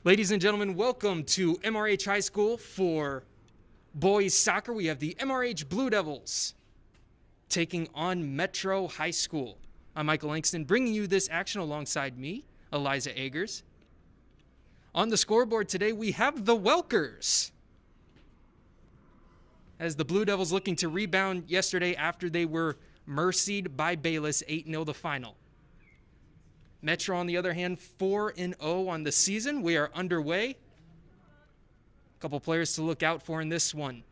Ladies and gentlemen, welcome to MRH High School for boys soccer. We have the MRH Blue Devils taking on Metro High School. I'm Michael Langston, bringing you this action alongside me, Eliza Agers. On the scoreboard today, we have the Welkers, as the Blue Devils looking to rebound yesterday after they were mercied by Bayless 8-0 the final. Metro, on the other hand, 4-0 on the season. We are underway. A couple players to look out for in this one.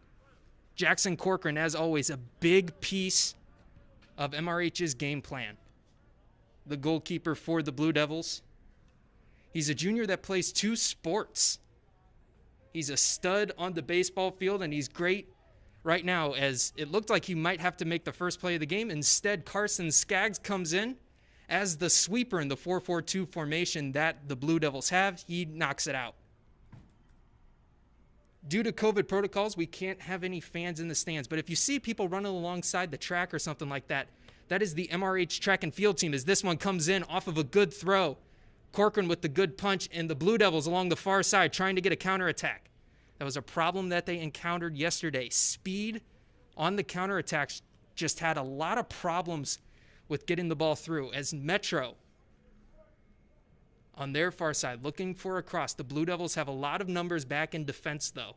Jackson Corcoran, as always, a big piece of MRH's game plan. The goalkeeper for the Blue Devils. He's a junior that plays 2 sports. He's a stud on the baseball field, and he's great right now, as it looked like he might have to make the first play of the game. Instead, Carson Skaggs comes in as the sweeper in the 4-4-2 formation that the Blue Devils have. He knocks it out. Due to COVID protocols, we can't have any fans in the stands, but if you see people running alongside the track or something like that, that is the MRH track and field team, as this one comes in off of a good throw. Corcoran with the good punch, and the Blue Devils along the far side trying to get a counterattack. That was a problem that they encountered yesterday. Speed on the counterattack just had a lot of problems with getting the ball through, as Metro on their far side looking for a cross. The Blue Devils have a lot of numbers back in defense, though.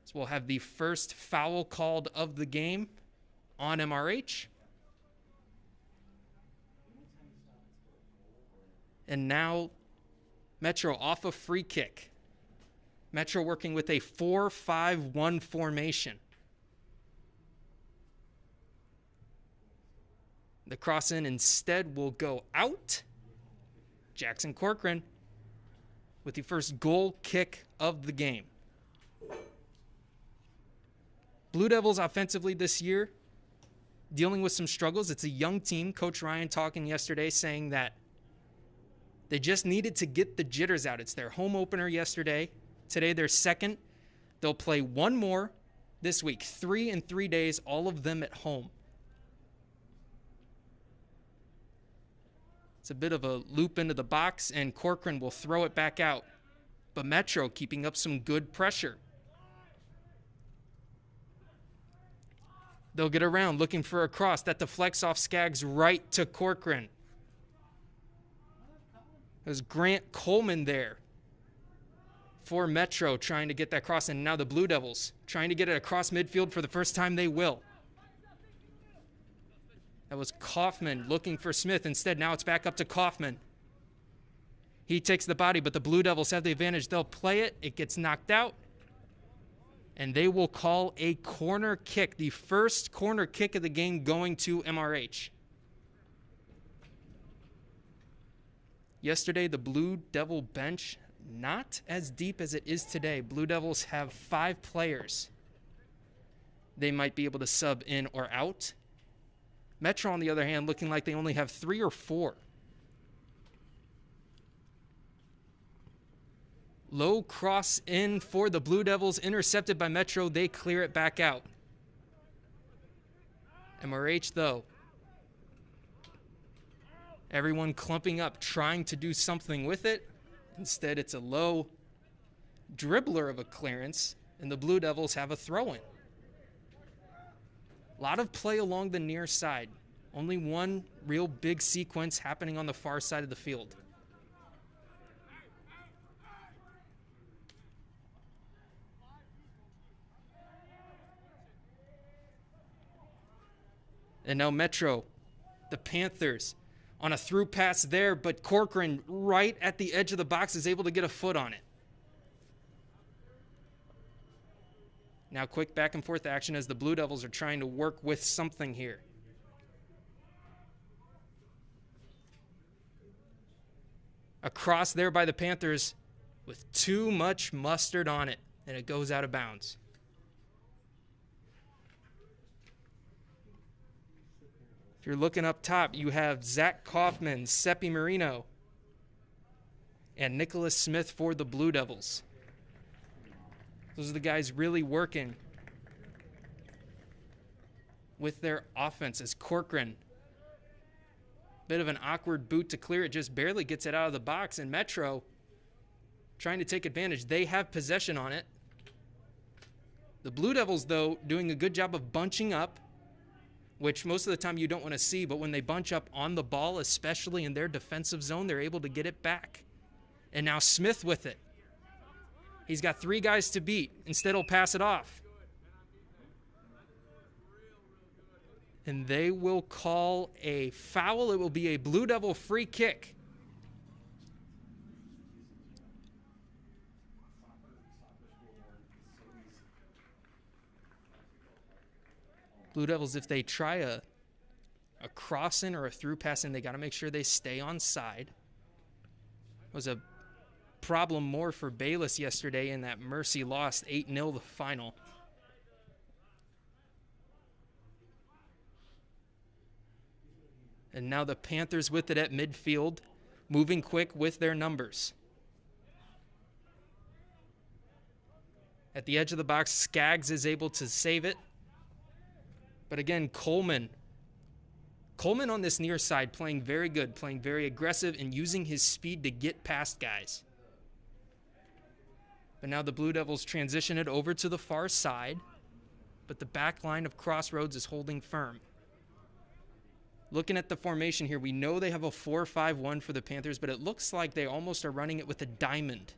So we'll have the first foul called of the game on MRH. And now Metro off a free kick. Metro working with a 4-5-1 formation. The cross in instead will go out. Jackson Corcoran with the first goal kick of the game. Blue Devils offensively this year dealing with some struggles. It's a young team. Coach Ryan talking yesterday saying that they just needed to get the jitters out. It's their home opener yesterday. Today they're second. They'll play one more this week. 3 in 3 days, all of them at home. It's a bit of a loop into the box, and Corcoran will throw it back out. But Metro keeping up some good pressure. They'll get around looking for a cross. That deflects off Skaggs right to Corcoran. There's Grant Coleman there for Metro trying to get that cross, and now the Blue Devils trying to get it across midfield for the first time they will. That was Kaufman looking for Smith. Instead, now it's back up to Kaufman. He takes the body, but the Blue Devils have the advantage. They'll play it. It gets knocked out. And they will call a corner kick, the first corner kick of the game going to MRH. Yesterday, the Blue Devil bench, not as deep as it is today. Blue Devils have 5 players they might be able to sub in or out. Metro, on the other hand, looking like they only have 3 or 4. Low cross in for the Blue Devils, intercepted by Metro. They clear it back out. MRH, though, everyone clumping up, trying to do something with it. Instead, it's a low dribbler of a clearance, and the Blue Devils have a throw-in. A lot of play along the near side. Only one real big sequence happening on the far side of the field. And now Metro, the Panthers, on a through pass there, but Corcoran right at the edge of the box is able to get a foot on it. Now quick back and forth action as the Blue Devils are trying to work with something here. A cross there by the Panthers with too much mustard on it, and it goes out of bounds. If you're looking up top, you have Zach Kaufman, Seppi Marino, and Nicholas Smith for the Blue Devils. Those are the guys really working with their offense as Corcoran Bit of an awkward boot to clear. It just barely gets it out of the box. And Metro trying to take advantage. They have possession on it. The Blue Devils, though, doing a good job of bunching up, which most of the time you don't want to see. But when they bunch up on the ball, especially in their defensive zone, they're able to get it back. And now Smith with it. He's got 3 guys to beat. Instead, he'll pass it off. And they will call a foul. It will be a Blue Devil free kick. Blue Devils, if they try a cross-in or a through pass in, they got to make sure they stay on side. It was a problem more for Bayless yesterday in that Mercy lost 8-0 the final. And now the Panthers with it at midfield, moving quick with their numbers. At the edge of the box, Skaggs is able to save it. But again, Coleman on this near side playing very good, playing very aggressive and using his speed to get past guys. But now the Blue Devils transition it over to the far side, but the back line of Crossroads is holding firm. Looking at the formation here, we know they have a 4-5-1 for the Panthers, but it looks like they almost are running it with a diamond.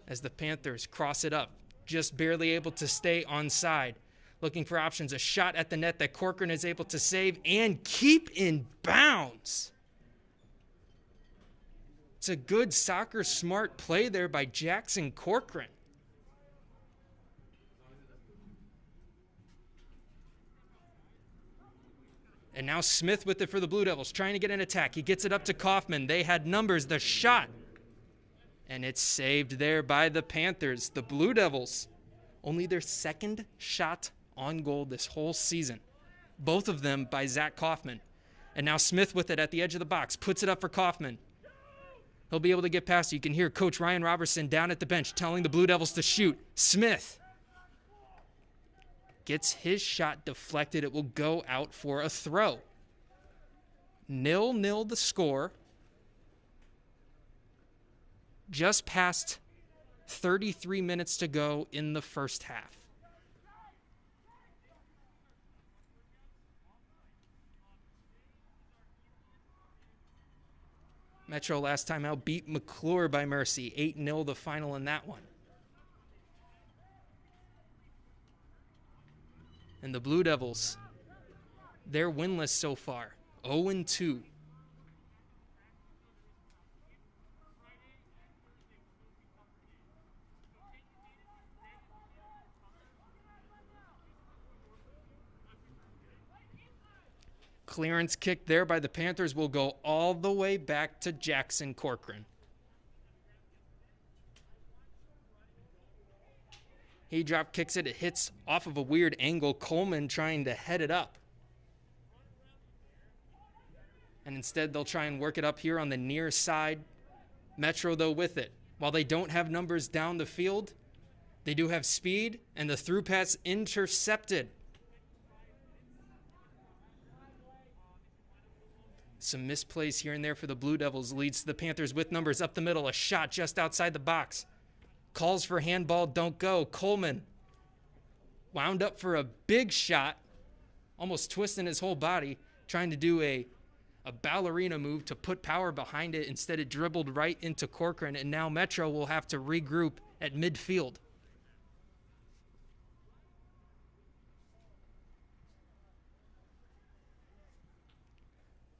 As the Panthers cross it up, just barely able to stay onside. Looking for options, a shot at the net that Corcoran is able to save and keep in bounds. It's a good soccer smart play there by Jackson Corcoran. And now Smith with it for the Blue Devils, trying to get an attack. He gets it up to Kaufman. They had numbers, the shot. And it's saved there by the Panthers. The Blue Devils, only their second shot on goal this whole season. Both of them by Zach Kaufman. And now Smith with it at the edge of the box, puts it up for Kaufman. He'll be able to get past it. You can hear Coach Ryan Robertson down at the bench telling the Blue Devils to shoot. Smith gets his shot deflected. It will go out for a throw. 0-0 the score. Just past 33 minutes to go in the first half. Metro last time out beat McClure by mercy. 8-0 the final in that one. And the Blue Devils, they're winless so far. 0-2. Clearance kick there by the Panthers will go all the way back to Jackson Corcoran. He drop kicks it. It hits off of a weird angle. Coleman trying to head it up. And instead they'll try and work it up here on the near side. Metro, though, with it. While they don't have numbers down the field, they do have speed, and the through pass intercepted. Some misplays here and there for the Blue Devils leads to the Panthers with numbers up the middle. A shot just outside the box. Calls for handball, don't go. Coleman wound up for a big shot, almost twisting his whole body, trying to do a ballerina move to put power behind it. Instead, it dribbled right into Corcoran, and now Metro will have to regroup at midfield.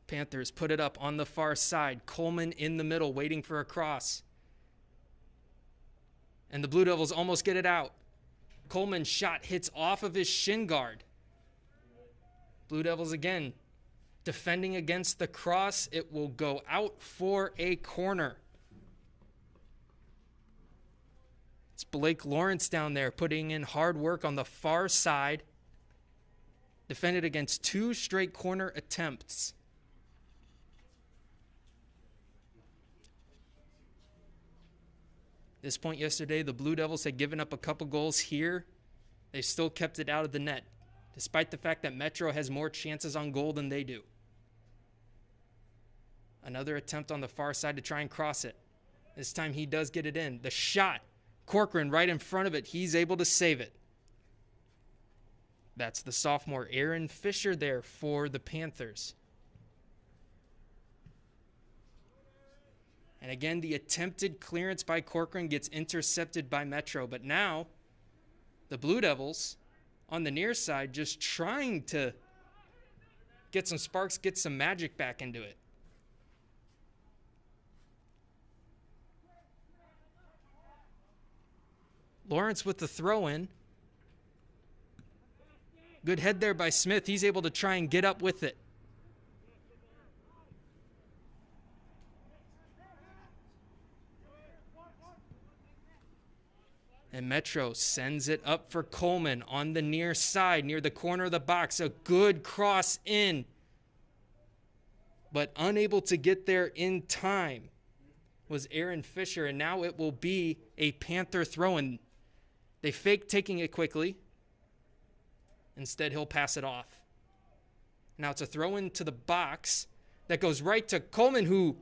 Panthers put it up on the far side. Coleman in the middle, waiting for a cross. And the Blue Devils almost get it out. Coleman's shot hits off of his shin guard. Blue Devils again defending against the cross. It will go out for a corner. It's Blake Lawrence down there putting in hard work on the far side. Defended against 2 straight corner attempts. This point yesterday, the Blue Devils had given up a couple goals here. They still kept it out of the net. despite the fact that Metro has more chances on goal than they do. Another attempt on the far side to try and cross it. This time he does get it in. The shot, Corcoran right in front of it. He's able to save it. That's the sophomore Aaron Fisher there for the Panthers. And again, the attempted clearance by Corcoran gets intercepted by Metro. But now, the Blue Devils on the near side just trying to get some sparks, get some magic back into it. Lawrence with the throw-in. Good head there by Smith. He's able to try and get up with it. And Metro sends it up for Coleman on the near side, near the corner of the box. A good cross in, but unable to get there in time was Aaron Fisher, and now it will be a Panther throw-in. They fake taking it quickly. Instead, he'll pass it off. Now it's a throw-in to the box that goes right to Coleman, who,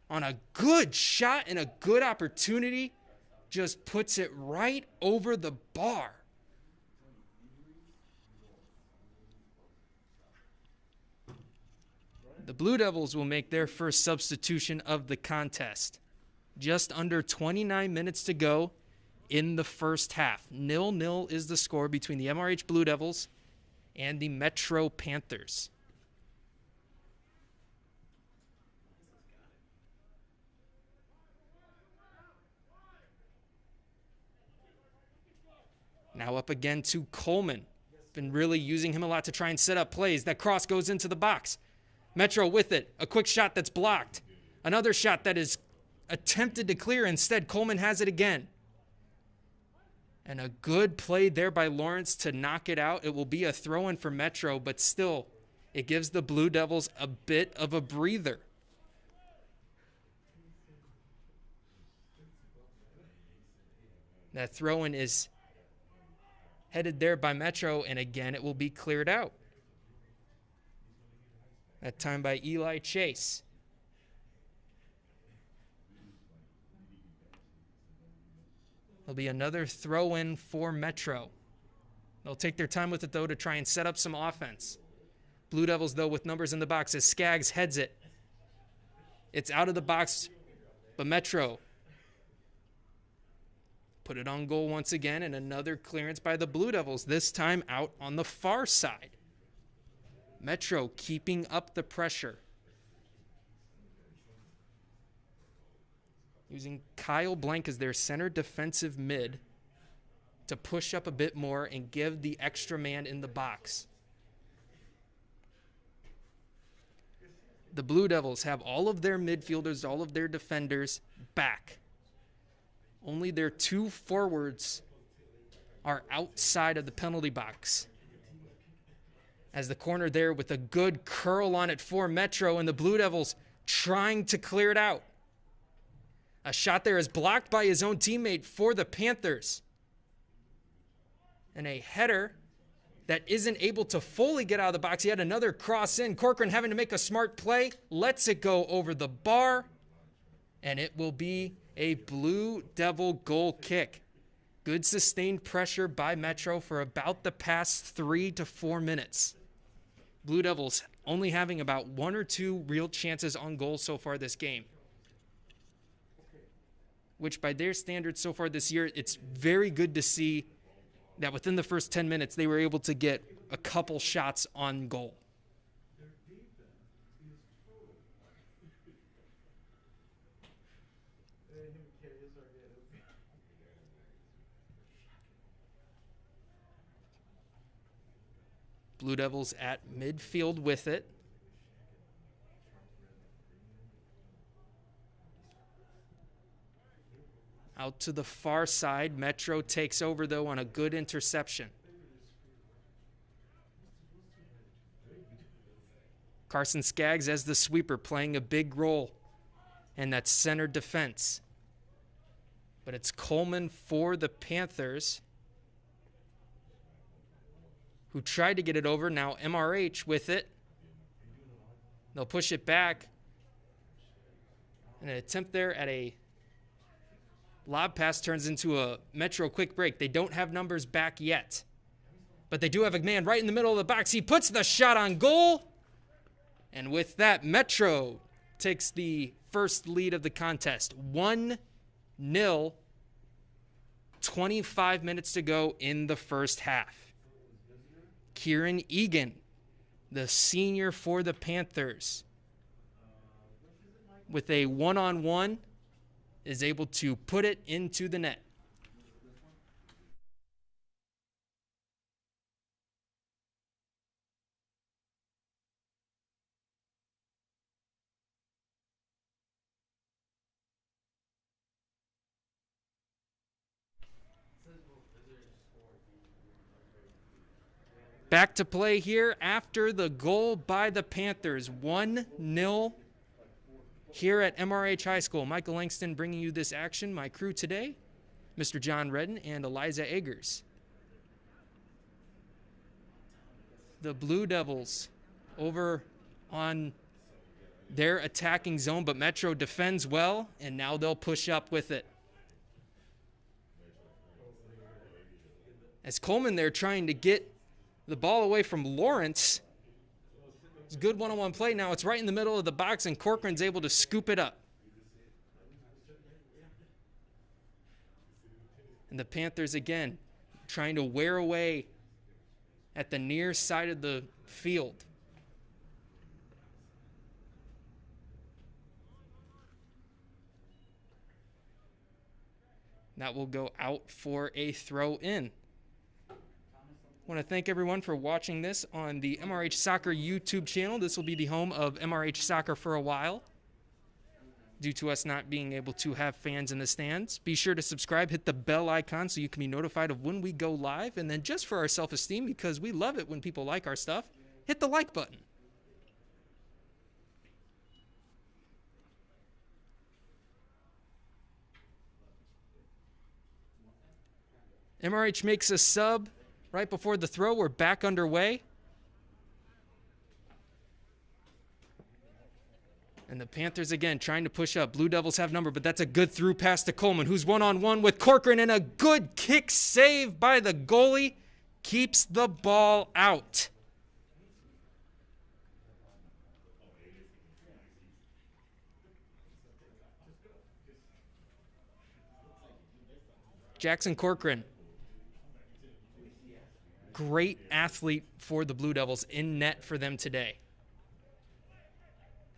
on a good shot and a good opportunity, just puts it right over the bar. The Blue Devils will make their first substitution of the contest. Just under 29 minutes to go in the first half. 0-0 is the score between the MRH Blue Devils and the Metro Panthers. Now up again to Coleman. Been really using him a lot to try and set up plays. That cross goes into the box. Metro with it. A quick shot that's blocked. Another shot that is attempted to clear. Instead, Coleman has it again. And a good play there by Lawrence to knock it out. It will be a throw-in for Metro, but still, it gives the Blue Devils a bit of a breather. That throw-in is headed there by Metro, and again, it will be cleared out. That time by Eli Chase. There'll be another throw-in for Metro. They'll take their time with it, though, to try and set up some offense. Blue Devils, though, with numbers in the box as Skaggs heads it. It's out of the box, but Metro put it on goal once again, and another clearance by the Blue Devils, this time out on the far side. Metro keeping up the pressure. Using Kyle Blank as their center defensive mid to push up a bit more and give the extra man in the box. The Blue Devils have all of their midfielders, all of their defenders back. Only their two forwards are outside of the penalty box. As the corner there with a good curl on it for Metro, and the Blue Devils trying to clear it out. A shot there is blocked by his own teammate for the Panthers. And a header that isn't able to fully get out of the box. He had another cross in. Corcoran having to make a smart play. Lets it go over the bar. And it will be a Blue Devil goal kick. Good sustained pressure by Metro for about the past 3 to 4 minutes. Blue Devils only having about 1 or 2 real chances on goal so far this game. Which by their standards so far this year, it's very good to see that within the first 10 minutes, they were able to get a couple shots on goal. Blue Devils at midfield with it. Out to the far side. Metro takes over, though, on a good interception. Carson Skaggs as the sweeper, playing a big role in that center defense. But it's Coleman for the Panthers, who tried to get it over. Now MRH with it. They'll push it back. And an attempt there at a lob pass turns into a Metro quick break. They don't have numbers back yet. But they do have a man right in the middle of the box. He puts the shot on goal. And with that, Metro takes the first lead of the contest. 1-0. 25 minutes to go in the first half. Kieran Egan, the senior for the Panthers, with a one-on-one, is able to put it into the net. Back to play here after the goal by the Panthers. 1-0 here at MRH High School. Michael Langston bringing you this action. My crew today, Mr. John Redden and Eliza Eggers. The Blue Devils over on their attacking zone, but Metro defends well, and now they'll push up with it. As Coleman there trying to get the ball away from Lawrence. It's a good one-on-one play. Now it's right in the middle of the box, and Corcoran's able to scoop it up. And the Panthers, again, trying to wear away at the near side of the field. That will go out for a throw-in. I want to thank everyone for watching this on the MRH Soccer YouTube channel. This will be the home of MRH Soccer for a while, due to us not being able to have fans in the stands. Be sure to subscribe, hit the bell icon so you can be notified of when we go live. And then just for our self-esteem, because we love it when people like our stuff, hit the like button. MRH makes a sub right before the throw. We're back underway. And the Panthers, again, trying to push up. Blue Devils have number, but that's a good through pass to Coleman, who's one-on-one with Corcoran, and a good kick save by the goalie keeps the ball out. Jackson Corcoran, great athlete for the Blue Devils, in net for them today.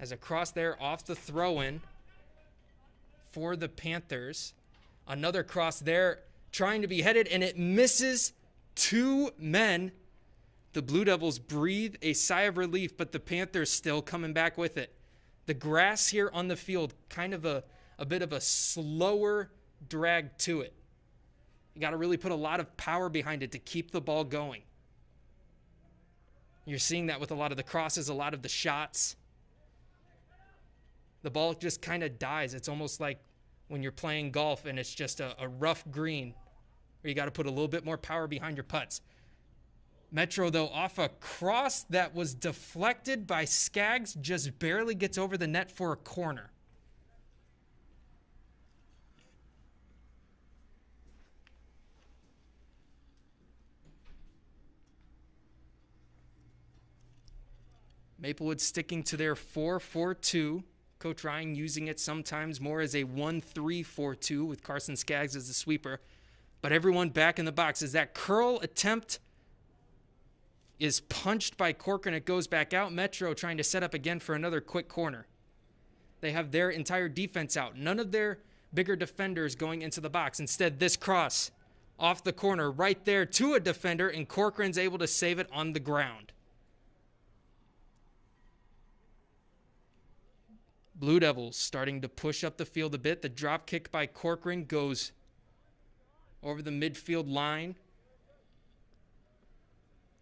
As a cross there off the throw-in for the Panthers. Another cross there trying to be headed, and it misses two men. The Blue Devils breathe a sigh of relief, but the Panthers still coming back with it. The grass here on the field, kind of a bit of a slower drag to it. You got to really put a lot of power behind it to keep the ball going. You're seeing that with a lot of the crosses, a lot of the shots. The ball just kind of dies. It's almost like when you're playing golf and it's just a rough green where you got to put a little bit more power behind your putts. Metro, though, off a cross that was deflected by Skaggs, just barely gets over the net for a corner. Maplewood sticking to their 4-4-2. Coach Ryan using it sometimes more as a 1-3-4-2 with Carson Skaggs as the sweeper. But everyone back in the box as that curl attempt is punched by Corcoran. It goes back out. Metro trying to set up again for another quick corner. They have their entire defense out. None of their bigger defenders going into the box. Instead, this cross off the corner right there to a defender, and Corcoran's able to save it on the ground. Blue Devils starting to push up the field a bit. The drop kick by Corcoran goes over the midfield line.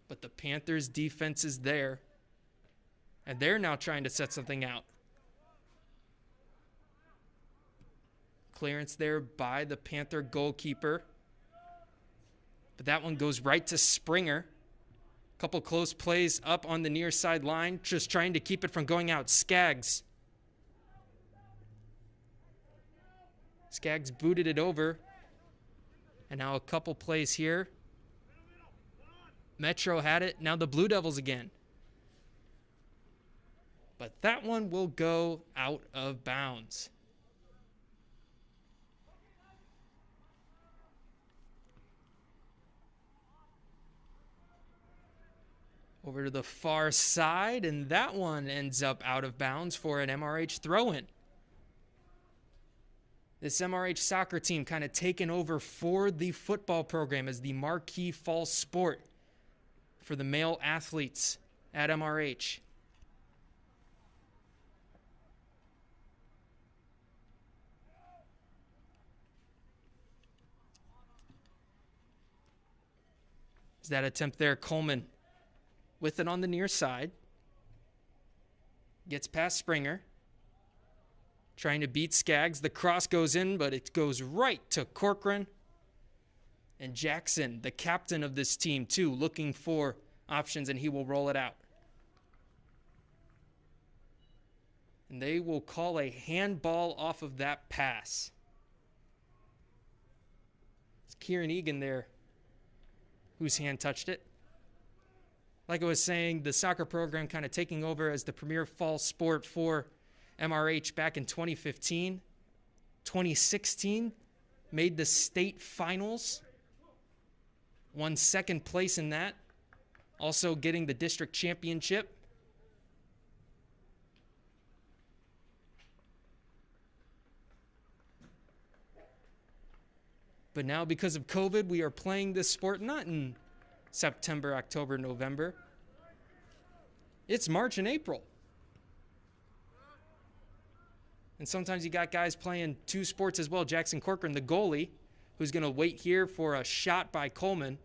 But the Panthers' defense is there. And they're now trying to set something out. Clearance there by the Panther goalkeeper. But that one goes right to Springer. Couple close plays up on the near side line, just trying to keep it from going out. Skaggs booted it over. And now a couple plays here. Metro had it. Now the Blue Devils again. But that one will go out of bounds. Over to the far side, and that one ends up out of bounds for an MRH throw-in. This MRH soccer team kind of taken over for the football program as the marquee fall sport for the male athletes at MRH. Is that attempt there, Coleman with it on the near side. Gets past Springer. Trying to beat Skaggs. The cross goes in, but it goes right to Corcoran. And Jackson, the captain of this team, too, looking for options, and he will roll it out. And they will call a handball off of that pass. It's Kieran Egan there whose hand touched it. Like I was saying, the soccer program kind of taking over as the premier fall sport for MRH back in 2015. 2016, made the state finals. Won second place in that. Also getting the district championship. But now because of COVID, we are playing this sport not in September, October, November. It's March and April. And sometimes you got guys playing two sports as well. Jackson Corcoran, the goalie, who's going to wait here for a shot by Coleman.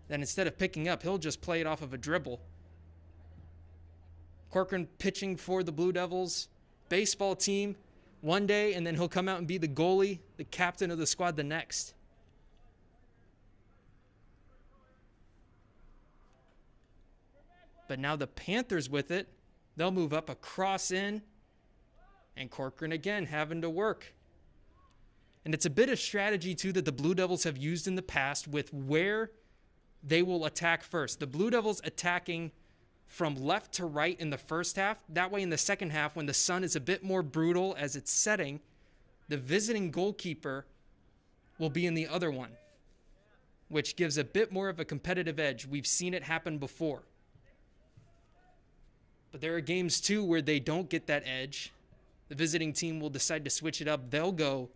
Then instead of picking up, he'll just play it off of a dribble. Corcoran pitching for the Blue Devils baseball team one day, and then he'll come out and be the goalie, the captain of the squad the next. But now the Panthers with it. They'll move up a cross in. And Corcoran again having to work. And it's a bit of strategy, too, that the Blue Devils have used in the past with where they will attack first. The Blue Devils attacking from left to right in the first half. That way in the second half, when the sun is a bit more brutal as it's setting, the visiting goalkeeper will be in the other one, which gives a bit more of a competitive edge. We've seen it happen before. But there are games, too, where they don't get that edge. The visiting team will decide to switch it up. They'll go.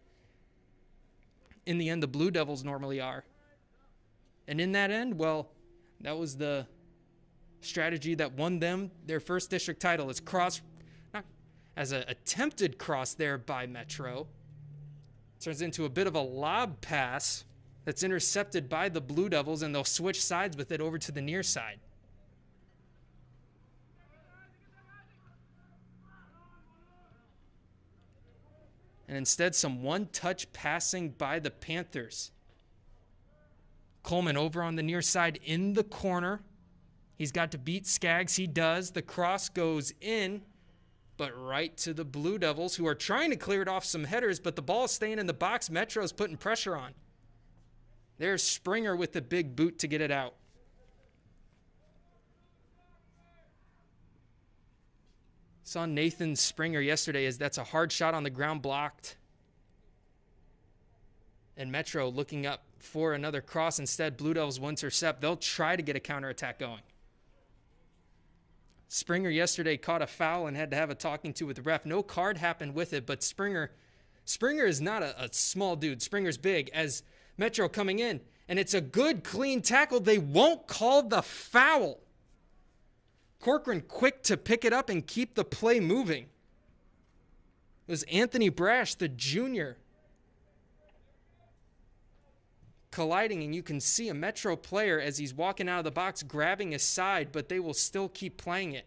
In the end, the Blue Devils normally are. And in that end, well, that was the strategy that won them their first district title. It's cross, not as an attempted cross there by Metro. Turns into a bit of a lob pass that's intercepted by the Blue Devils, and they'll switch sides with it over to the near side. And instead, some one-touch passing by the Panthers. Coleman over on the near side in the corner. He's got to beat Skaggs. He does. The cross goes in, but right to the Blue Devils, who are trying to clear it off some headers, but the ball is staying in the box. Metro's putting pressure on. There's Springer with the big boot to get it out. Saw Nathan Springer yesterday as that's a hard shot on the ground blocked. And Metro looking up for another cross. Instead, Blue Devils will intercept. They'll try to get a counterattack going. Springer yesterday caught a foul and had to have a talking to with the ref. No card happened with it, but Springer is not a small dude. Springer's big as Metro coming in. And it's a good, clean tackle. They won't call the foul. Corcoran quick to pick it up and keep the play moving. It was Anthony Brash, the junior, colliding, and you can see a Metro player as he's walking out of the box grabbing his side, but they will still keep playing it.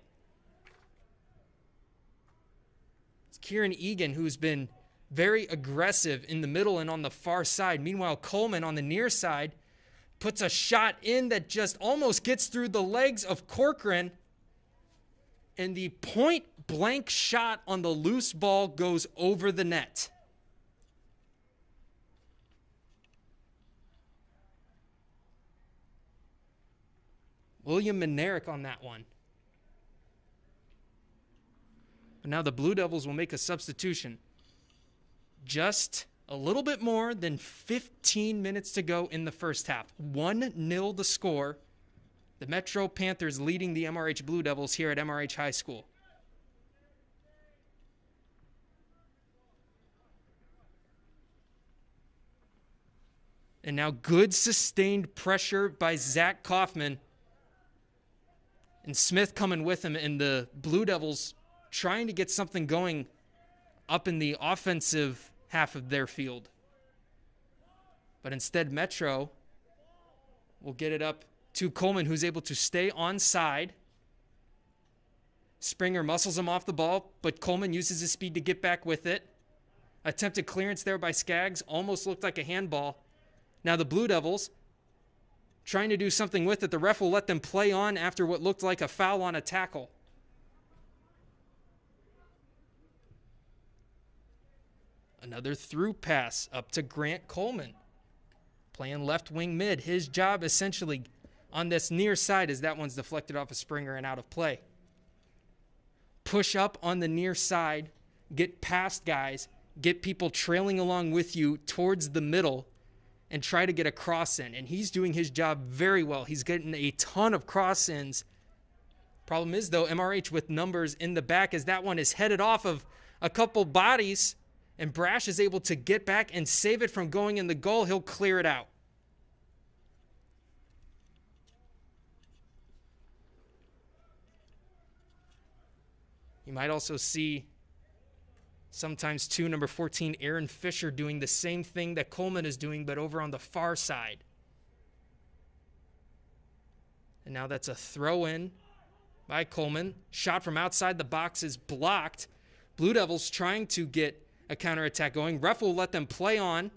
It's Kieran Egan, who's been very aggressive in the middle and on the far side. Meanwhile, Coleman on the near side puts a shot in that just almost gets through the legs of Corcoran. And the point-blank shot on the loose ball goes over the net. William Minerick on that one. But now the Blue Devils will make a substitution. Just a little bit more than 15 minutes to go in the first half. 1-0 the score. The Metro Panthers leading the MRH Blue Devils here at MRH High School. And now good sustained pressure by Zach Kaufman. And Smith coming with him, and the Blue Devils trying to get something going up in the offensive half of their field. But instead, Metro will get it up to Coleman, who's able to stay onside. Springer muscles him off the ball, but Coleman uses his speed to get back with it. Attempted clearance there by Skaggs, almost looked like a handball. Now the Blue Devils trying to do something with it. The ref will let them play on after what looked like a foul on a tackle. Another through pass up to Grant Coleman. Playing left wing mid. His job essentially on this near side as that one's deflected off of Springer and out of play. Push up on the near side. Get past guys. Get people trailing along with you towards the middle and try to get a cross in. And he's doing his job very well. He's getting a ton of cross ins. Problem is, though, MRH with numbers in the back as that one is headed off of a couple bodies. And Brash is able to get back and save it from going in the goal. He'll clear it out. You might also see sometimes too, number 14, Aaron Fisher doing the same thing that Coleman is doing, but over on the far side. And now that's a throw-in by Coleman. Shot from outside the box is blocked. Blue Devils trying to get a counterattack going. Ref will let them play on.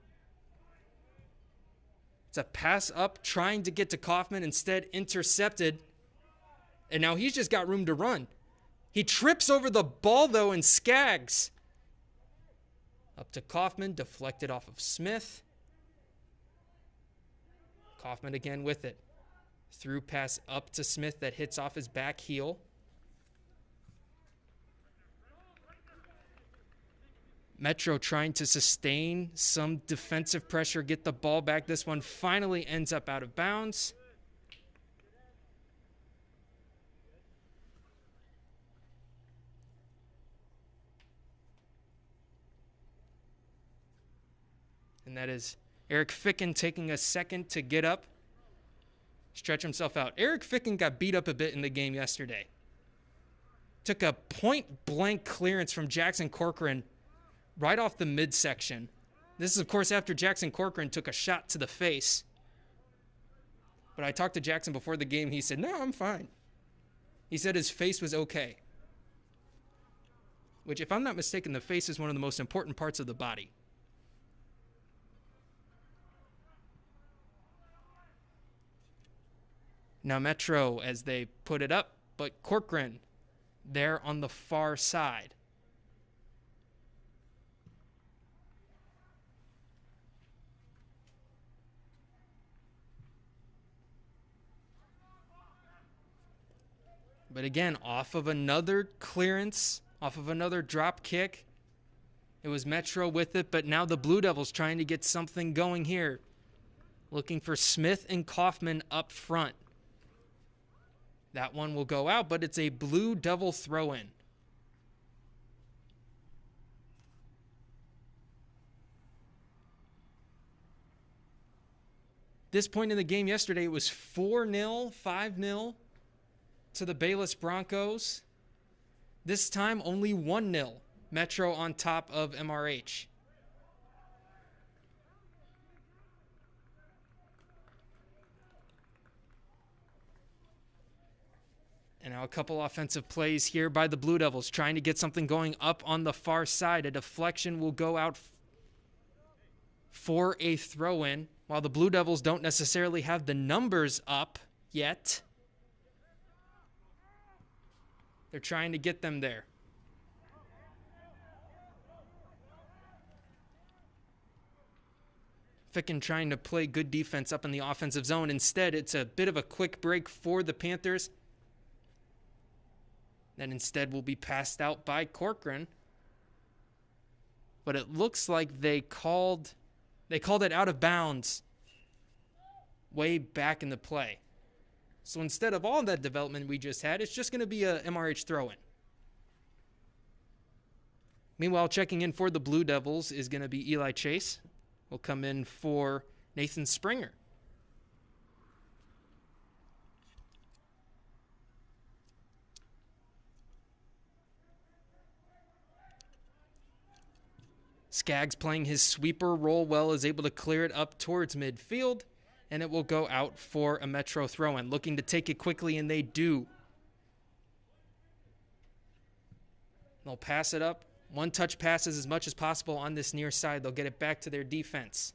It's a pass up, trying to get to Kaufman, instead intercepted. And now he's just got room to run. He trips over the ball, though, and Skaggs. Up to Kaufman, deflected off of Smith. Kaufman again with it. Through pass up to Smith that hits off his back heel. Metro trying to sustain some defensive pressure, get the ball back. This one finally ends up out of bounds. And that is Eric Ficken taking a second to get up, stretch himself out. Eric Ficken got beat up a bit in the game yesterday. Took a point-blank clearance from Jackson Corcoran right off the midsection. This is, of course, after Jackson Corcoran took a shot to the face. But I talked to Jackson before the game. He said, no, I'm fine. He said his face was okay. Which, if I'm not mistaken, the face is one of the most important parts of the body. Now Metro as they put it up, but Corcoran there on the far side. But again, off of another clearance, off of another drop kick. It was Metro with it, but now the Blue Devils trying to get something going here. Looking for Smith and Kaufman up front. That one will go out, but it's a Blue Devil throw-in. This point in the game yesterday, it was 4-0, 5-0 to the Bayless Broncos. This time, only 1-0. Metro on top of MRH. And now a couple offensive plays here by the Blue Devils, trying to get something going up on the far side. A deflection will go out for a throw-in. While the Blue Devils don't necessarily have the numbers up yet, they're trying to get them there. Ficken trying to play good defense up in the offensive zone. Instead, it's a bit of a quick break for the Panthers. That instead will be passed out by Corcoran. But it looks like they called it out of bounds way back in the play. So instead of all that development we just had, it's just going to be a MRH throw-in. Meanwhile, checking in for the Blue Devils is going to be Eli Chase. Will come in for Nathan Springer. Skaggs playing his sweeper role well, is able to clear it up towards midfield, and it will go out for a Metro throw-in. Looking to take it quickly, and they do. They'll pass it up. One-touch passes as much as possible on this near side. They'll get it back to their defense.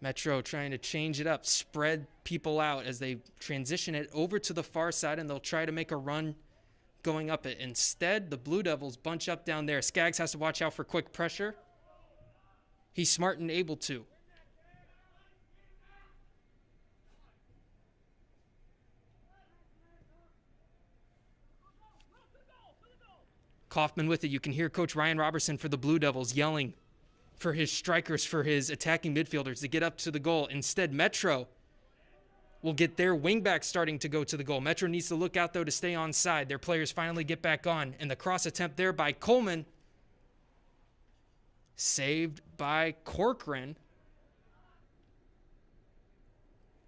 Metro trying to change it up, spread people out as they transition it over to the far side, and they'll try to make a run going up it. Instead, the Blue Devils bunch up down there. Skaggs has to watch out for quick pressure. He's smart and able to. Kaufman with it. You can hear Coach Ryan Robertson for the Blue Devils yelling for his strikers, for his attacking midfielders to get up to the goal. Instead, Metro will get their wingback starting to go to the goal. Metro needs to look out, though, to stay onside. Their players finally get back on. And the cross attempt there by Coleman, saved by Corcoran.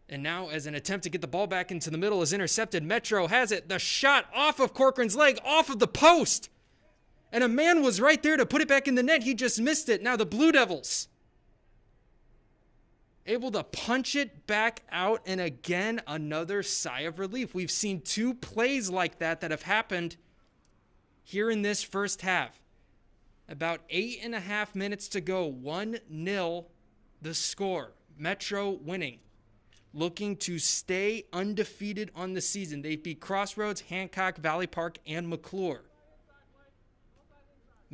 And now, as an attempt to get the ball back into the middle is intercepted, Metro has it. The shot off of Corcoran's leg, off of the post. And a man was right there to put it back in the net. He just missed it. Now the Blue Devils able to punch it back out. And again, another sigh of relief. We've seen two plays like that have happened here in this first half. About 8.5 minutes to go. 1-0 the score. Metro winning. Looking to stay undefeated on the season. They beat Crossroads, Hancock, Valley Park, and McClure.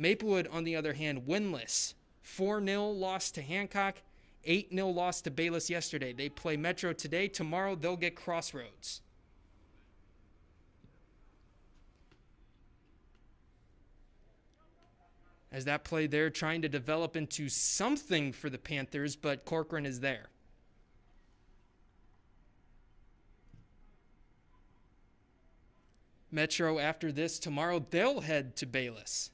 Maplewood, on the other hand, winless. 4-0 loss to Hancock, 8-0 loss to Bayless yesterday. They play Metro today. Tomorrow, they'll get Crossroads. As that play there, trying to develop into something for the Panthers, but Corcoran is there. Metro, after this, tomorrow, they'll head to Bayless.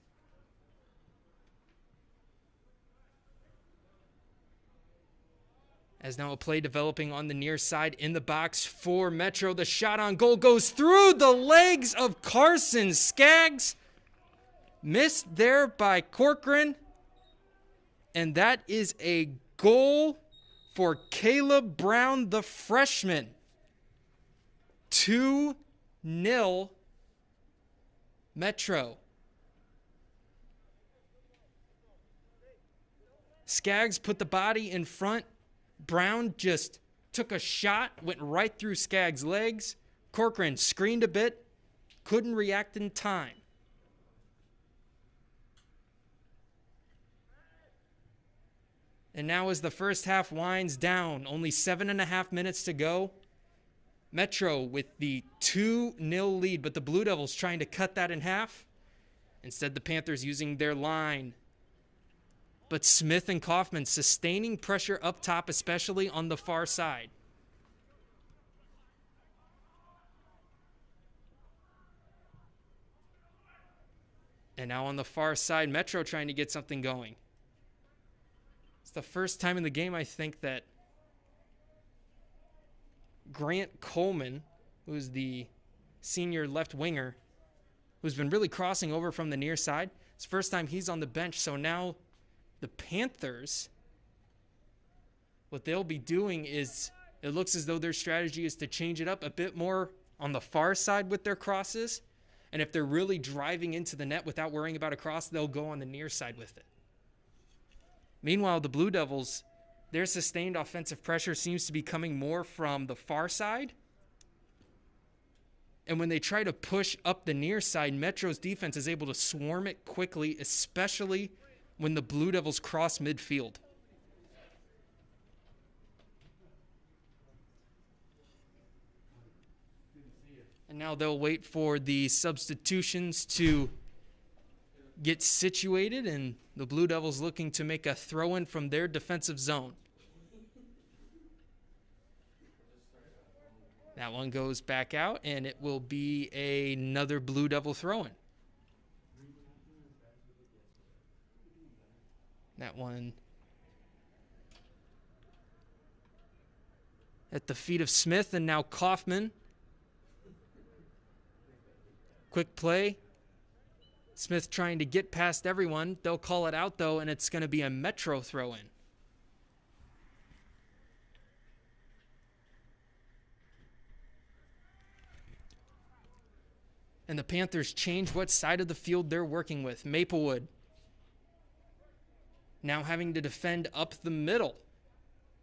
As now a play developing on the near side in the box for Metro. The shot on goal goes through the legs of Carson Skaggs. Missed there by Corcoran. And that is a goal for Caleb Brown, the freshman. 2-0 Metro. Skaggs put the body in front. Brown just took a shot, went right through Skaggs' legs. Corcoran screened a bit, couldn't react in time. And now as the first half winds down, only 7.5 minutes to go, Metro with the 2-0 lead, but the Blue Devils trying to cut that in half. Instead, the Panthers using their line. But Smith and Kaufman sustaining pressure up top, especially on the far side. And now on the far side, Metro trying to get something going. It's the first time in the game, I think, that Grant Coleman, who's the senior left winger, who's been really crossing over from the near side, it's the first time he's on the bench. So now the Panthers, what they'll be doing is, it looks as though their strategy is to change it up a bit more on the far side with their crosses And if they're really driving into the net without worrying about a cross, they'll go on the near side with it. Meanwhile, the Blue Devils, their sustained offensive pressure seems to be coming more from the far side. And when they try to push up the near side, Metro's defense is able to swarm it quickly, especially when the Blue Devils cross midfield. And now they'll wait for the substitutions to get situated, and the Blue Devils looking to make a throw-in from their defensive zone. That one goes back out, and it will be another Blue Devil throw-in. That one at the feet of Smith, and now Kaufman. Quick play. Smith trying to get past everyone. They'll call it out, though, and it's going to be a Metro throw-in. And the Panthers change what side of the field they're working with. Maplewood now having to defend up the middle.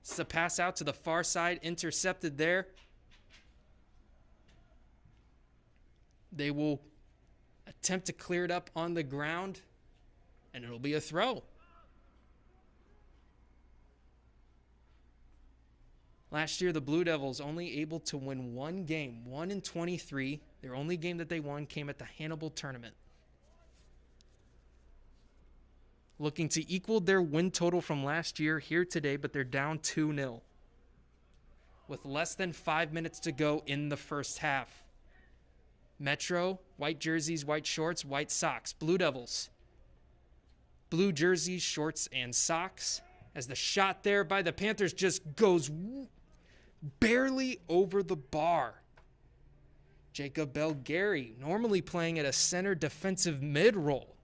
It's a pass out to the far side, intercepted there. They will attempt to clear it up on the ground, and it'll be a throw. Last year, the Blue Devils only able to win one game, 1-23. Their only game that they won came at the Hannibal tournament. Looking to equal their win total from last year here today, but they're down 2-0 with less than 5 minutes to go in the first half. Metro, white jerseys, white shorts, white socks. Blue Devils, blue jerseys, shorts, and socks. As the shot there by the Panthers just goes barely over the bar. Jacob Belgary, normally playing at a center defensive mid role.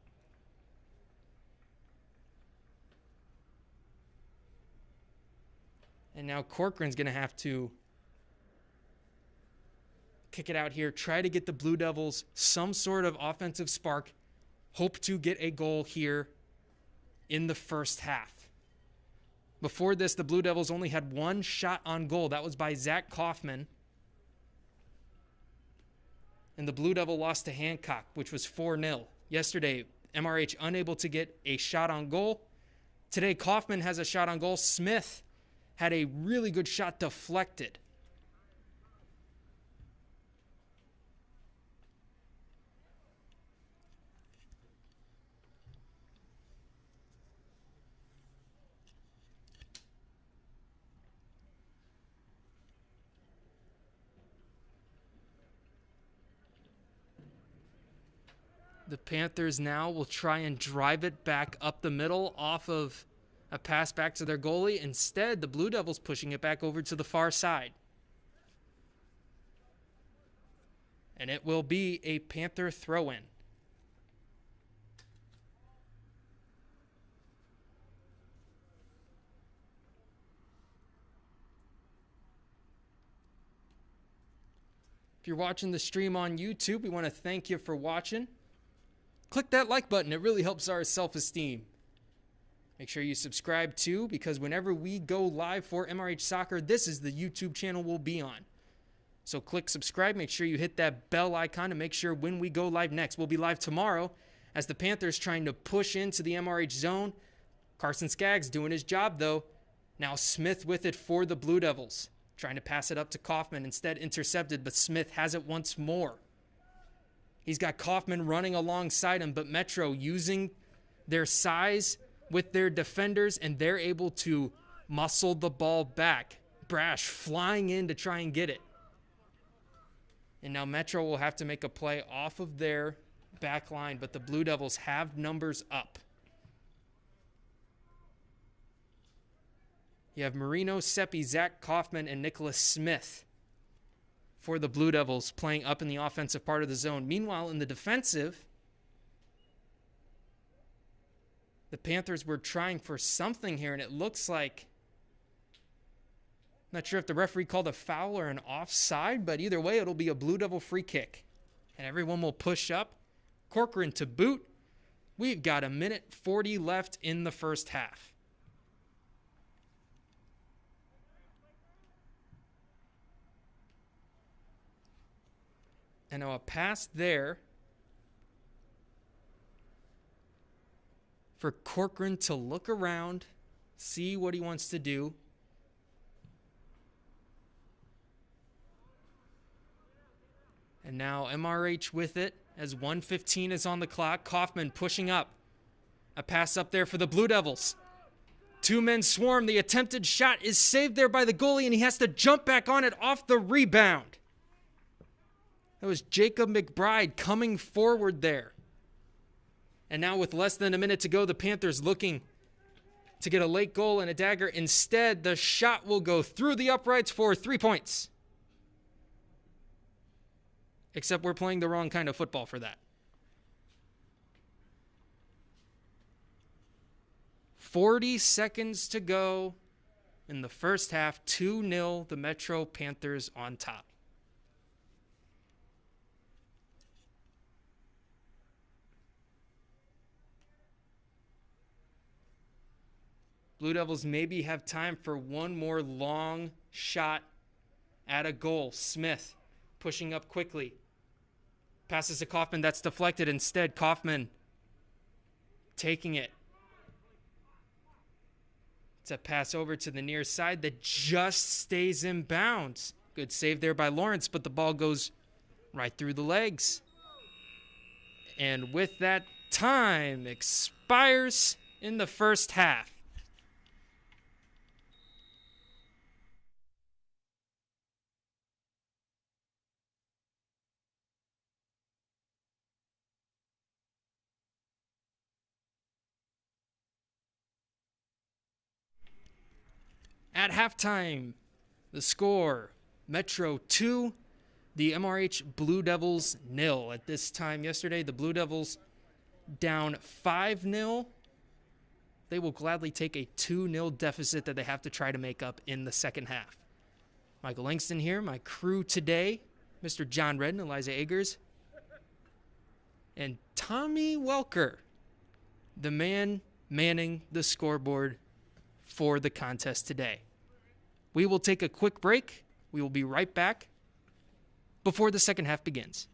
And now Corcoran's going to have to kick it out here, try to get the Blue Devils some sort of offensive spark, hope to get a goal here in the first half. Before this, the Blue Devils only had one shot on goal. That was by Zach Kaufman. And the Blue Devil lost to Hancock, which was 4-0. Yesterday, MRH unable to get a shot on goal. Today, Kaufman has a shot on goal. Smith had a really good shot deflected. The Panthers now will try and drive it back up the middle off of a pass back to their goalie. Instead, the Blue Devils pushing it back over to the far side. And it will be a Panther throw-in. If you're watching the stream on YouTube, we want to thank you for watching. Click that like button. It really helps our self-esteem. Make sure you subscribe too, because whenever we go live for MRH Soccer, this is the YouTube channel we'll be on. So click subscribe. Make sure you hit that bell icon to make sure when we go live next. We'll be live tomorrow as the Panthers trying to push into the MRH zone. Carson Skaggs doing his job though. Now Smith with it for the Blue Devils. Trying to pass it up to Kaufman. Instead intercepted, but Smith has it once more. He's got Kaufman running alongside him, but Metro using their size with their defenders, and they're able to muscle the ball back. Brash flying in to try and get it. And now Metro will have to make a play off of their back line, but the Blue Devils have numbers up. You have Marino, Seppi, Zach Kaufman, and Nicholas Smith for the Blue Devils playing up in the offensive part of the zone. Meanwhile, in the defensive, the Panthers were trying for something here, and it looks like, not sure if the referee called a foul or an offside, but either way, it'll be a Blue Devil free kick. and everyone will push up. Corcoran to boot. We've got 1:40 left in the first half. And now a pass there for Corcoran to look around, see what he wants to do. And now MRH with it as 1:15 is on the clock. Kaufman pushing up. A pass up there for the Blue Devils. Two men swarm. The attempted shot is saved there by the goalie, and he has to jump back on it off the rebound. That was Jacob McBride coming forward there. And now with less than a minute to go, the Panthers looking to get a late goal and a dagger. Instead, the shot will go through the uprights for 3 points. Except we're playing the wrong kind of football for that. 40 seconds to go in the first half. 2-0, the Metro Panthers on top. Blue Devils maybe have time for one more long shot at a goal. Smith pushing up quickly. Passes to Kaufman. That's deflected. Instead, Kaufman taking it. It's a pass over to the near side that just stays in bounds. Good save there by Lawrence, but the ball goes right through the legs. And with that, time expires in the first half. At halftime, the score, Metro 2, the MRH Blue Devils 0. At this time yesterday, the Blue Devils down 5-0. They will gladly take a 2-0 deficit that they have to try to make up in the second half. Michael Langston here, my crew today, Mr. John Redden, Eliza Agers, and Tommy Welker, the man manning the scoreboard for the contest today. We will take a quick break. We will be right back before the second half begins.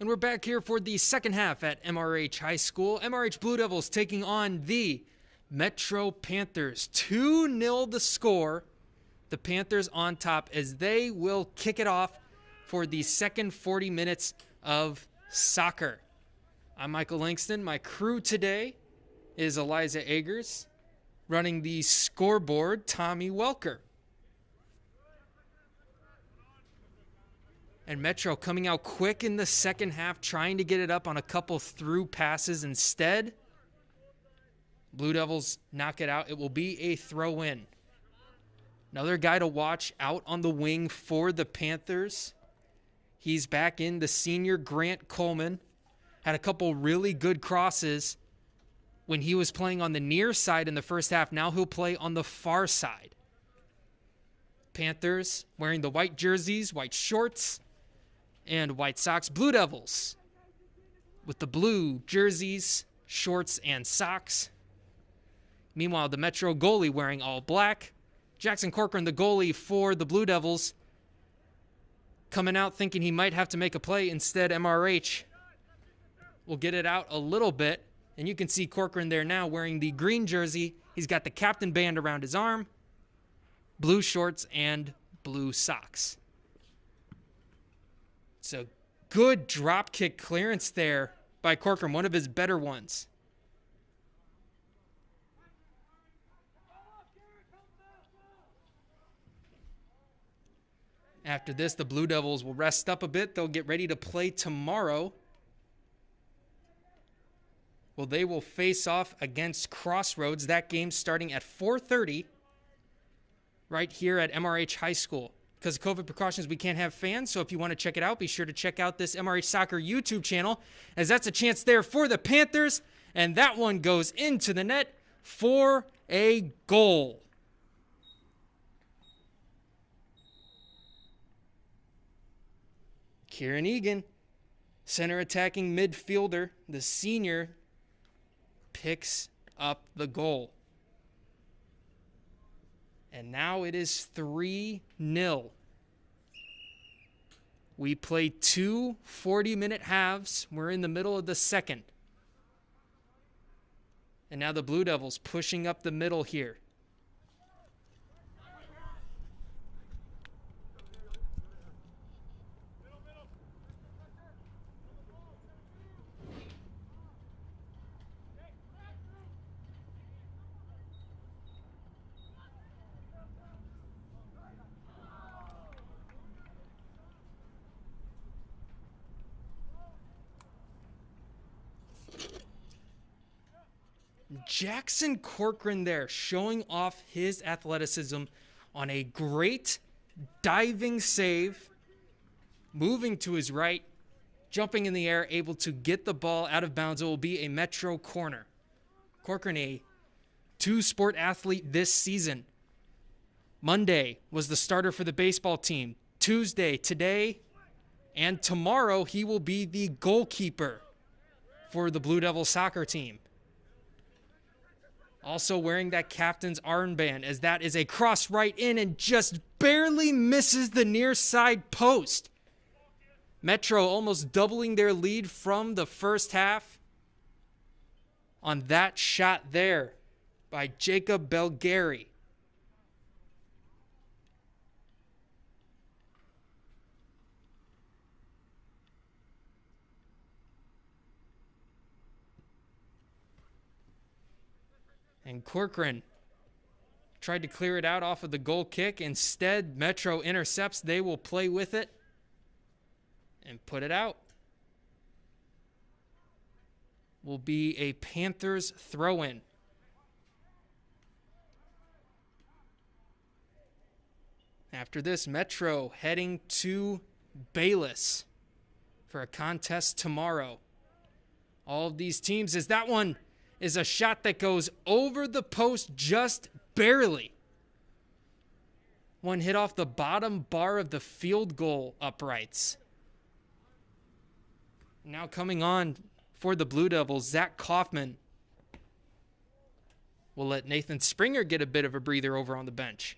And we're back here for the second half at MRH High School. MRH Blue Devils taking on the Metro Panthers. 2-0 the score. The Panthers on top as they will kick it off for the second 40 minutes of soccer. I'm Michael Langston. My crew today is Eliza Agers. Running the scoreboard, Tommy Welker. And Metro coming out quick in the second half, trying to get it up on a couple through passes instead. Blue Devils knock it out. It will be a throw-in. Another guy to watch out on the wing for the Panthers. He's back in, the senior Grant Coleman. Had a couple really good crosses when he was playing on the near side in the first half. Now he'll play on the far side. Panthers wearing the white jerseys, white shorts, and white socks. Blue Devils with the blue jerseys, shorts, and socks. Meanwhile, the Metro goalie wearing all black. Jackson Corcoran, the goalie for the Blue Devils, coming out thinking he might have to make a play. Instead, MRH will get it out a little bit. And you can see Corcoran there now wearing the green jersey. He's got the captain band around his arm, blue shorts, and blue socks. It's a good drop kick clearance there by Corcoran, one of his better ones. After this, the Blue Devils will rest up a bit. They'll get ready to play tomorrow. Well, they will face off against Crossroads. That game starting at 4:30 right here at MRH High School. Because of COVID precautions, we can't have fans. So if you want to check it out, be sure to check out this MRH Soccer YouTube channel, as that's a chance there for the Panthers. And that one goes into the net for a goal. Kieran Egan, center attacking midfielder, the senior, picks up the goal. And now it is 3-0. We played two 40-minute halves. We're in the middle of the second. And now the Blue Devils pushing up the middle here. Jackson Corcoran there showing off his athleticism on a great diving save, moving to his right, jumping in the air, able to get the ball out of bounds. It will be a Metro corner. Corcoran, a two-sport athlete this season. Monday was the starter for the baseball team. Tuesday, today, and tomorrow he will be the goalkeeper for the Blue Devil soccer team. Also wearing that captain's armband, as that is a cross right in and just barely misses the near side post. Metro almost doubling their lead from the first half on that shot there by Jacob Belgari. And Corcoran tried to clear it out off of the goal kick. Instead, Metro intercepts. They will play with it and put it out. Will be a Panthers throw-in. After this, Metro heading to Bayless for a contest tomorrow. All of these teams, as that one is a shot that goes over the post just barely. One hit off the bottom bar of the field goal uprights. Now coming on for the Blue Devils, Zach Kaufman will let Nathan Springer get a bit of a breather over on the bench.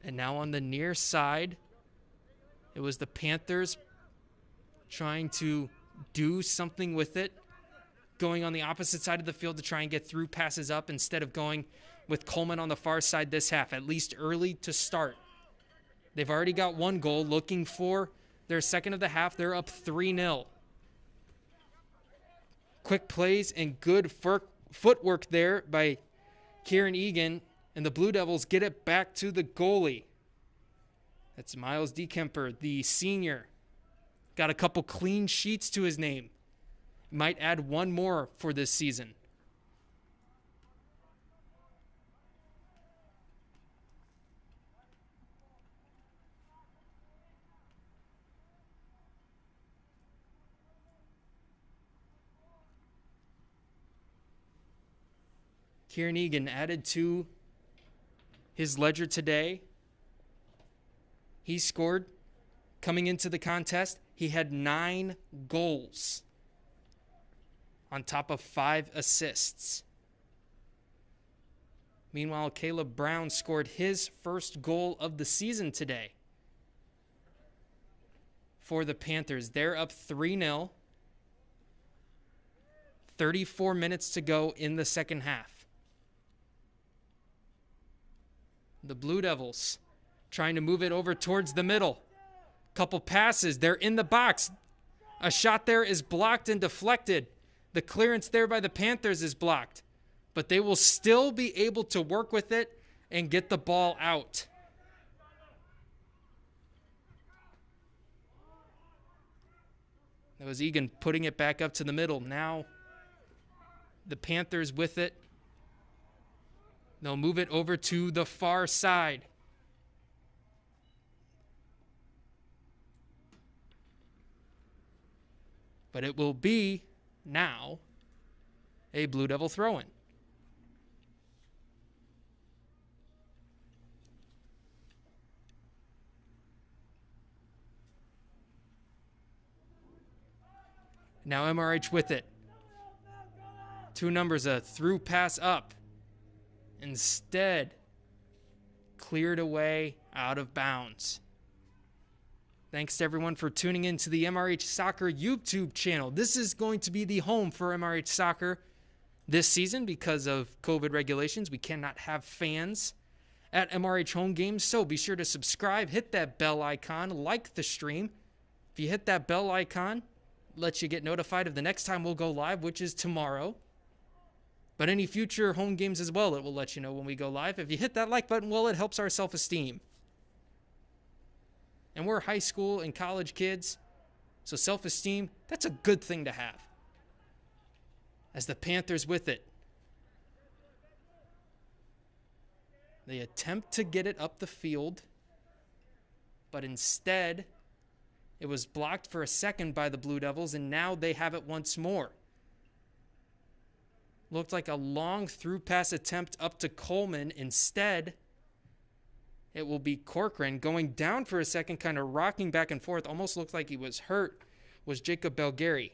And now on the near side, it was the Panthers trying to do something with it, going on the opposite side of the field to try and get through passes up instead of going with Coleman on the far side this half, at least early to start. They've already got one goal, looking for their second of the half. They're up 3-0. Quick plays and good footwork there by Kieran Egan, and the Blue Devils get it back to the goalie. That's Miles DeKemper, the senior. Got a couple clean sheets to his name. Might add one more for this season. Kieran Egan added to his ledger today. He scored coming into the contest. He had 9 goals on top of 5 assists. Meanwhile, Caleb Brown scored his first goal of the season today for the Panthers. They're up 3-0. 34 minutes to go in the second half. The Blue Devils trying to move it over towards the middle. Couple passes. They're in the box. A shot there is blocked and deflected. The clearance there by the Panthers is blocked. But they will still be able to work with it and get the ball out. That was Egan putting it back up to the middle. Now the Panthers with it. They'll move it over to the far side. But it will be now a Blue Devil throw-in. Now MRH with it. 2 numbers, a through pass up. Instead, cleared away out of bounds. Thanks to everyone for tuning in to the MRH Soccer YouTube channel. This is going to be the home for MRH Soccer this season because of COVID regulations. We cannot have fans at MRH home games, so be sure to subscribe, hit that bell icon, like the stream. If you hit that bell icon, it lets you get notified of the next time we'll go live, which is tomorrow. But any future home games as well, it will let you know when we go live. If you hit that like button, well, it helps our self-esteem. And we're high school and college kids, so self-esteem, that's a good thing to have. As the Panthers with it. They attempt to get it up the field, but instead, it was blocked for a second by the Blue Devils, and now they have it once more. Looked like a long through pass attempt up to Coleman. Instead, it will be Corcoran going down for a second, kind of rocking back and forth. Almost looked like he was hurt, was Jacob Belgari.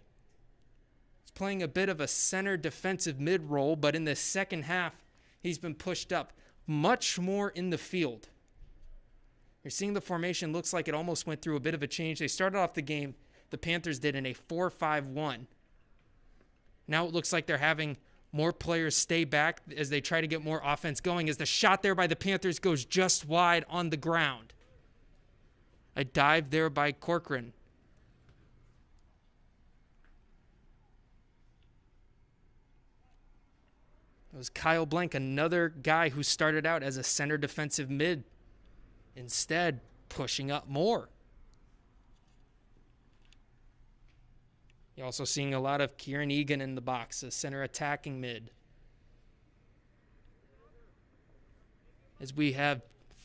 He's playing a bit of a center defensive mid role, but in the second half, he's been pushed up much more in the field. You're seeing the formation looks like it almost went through a bit of a change. They started off the game, the Panthers did, in a 4-5-1. Now it looks like they're having more players stay back as they try to get more offense going, as the shot there by the Panthers goes just wide on the ground. A dive there by Corcoran. It was Kyle Blank, another guy who started out as a center defensive mid, instead pushing up more. You're also seeing a lot of Kieran Egan in the box, a center attacking mid. As we have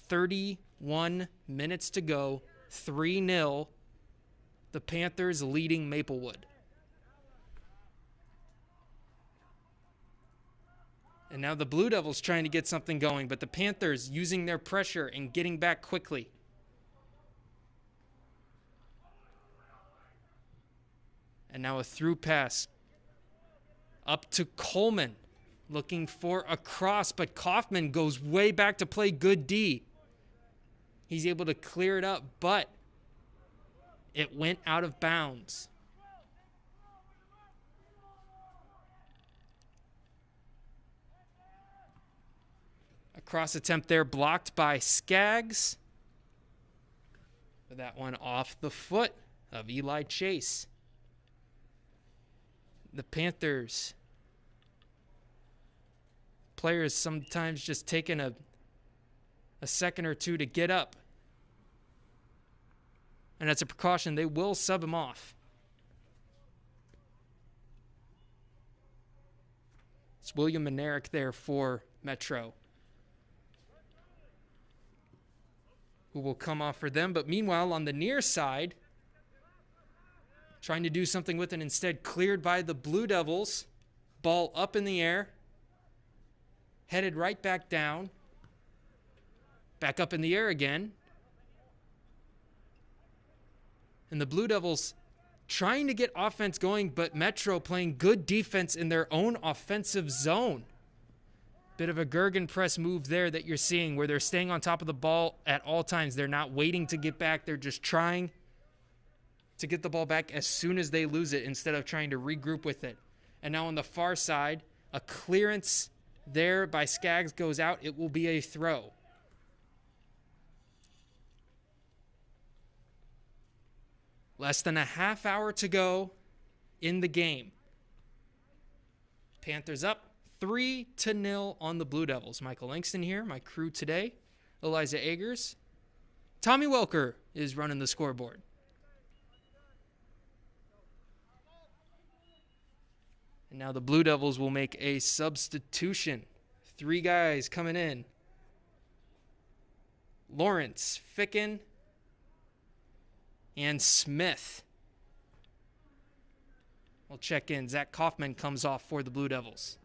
31 minutes to go, 3-0, the Panthers leading Maplewood. And now the Blue Devils trying to get something going, but the Panthers using their pressure and getting back quickly. And now a through pass up to Coleman, looking for a cross, but Kaufman goes way back to play good D. He's able to clear it up, but it went out of bounds. A cross attempt there blocked by Skaggs. That one off the foot of Eli Chase. The Panthers players sometimes just taking a second or two to get up. And as a precaution, they will sub him off. It's William Manerick there for Metro, who will come off for them. But meanwhile, on the near side, trying to do something with it, instead cleared by the Blue Devils. Ball up in the air, headed right back down, back up in the air again. And the Blue Devils trying to get offense going, but Metro playing good defense in their own offensive zone. Bit of a Gergen press move there that you're seeing, where they're staying on top of the ball at all times. They're not waiting to get back. They're just trying to get the ball back as soon as they lose it instead of trying to regroup with it. And now on the far side, a clearance there by Skaggs goes out. It will be a throw. Less than a half hour to go in the game. Panthers up 3-0 on the Blue Devils. Michael Langston here, my crew today. Eliza Agers. Tommy Welker is running the scoreboard. And now the Blue Devils will make a substitution. 3 guys coming in. Lawrence, Ficken, and Smith. We'll check in. Zach Kaufman comes off for the Blue Devils.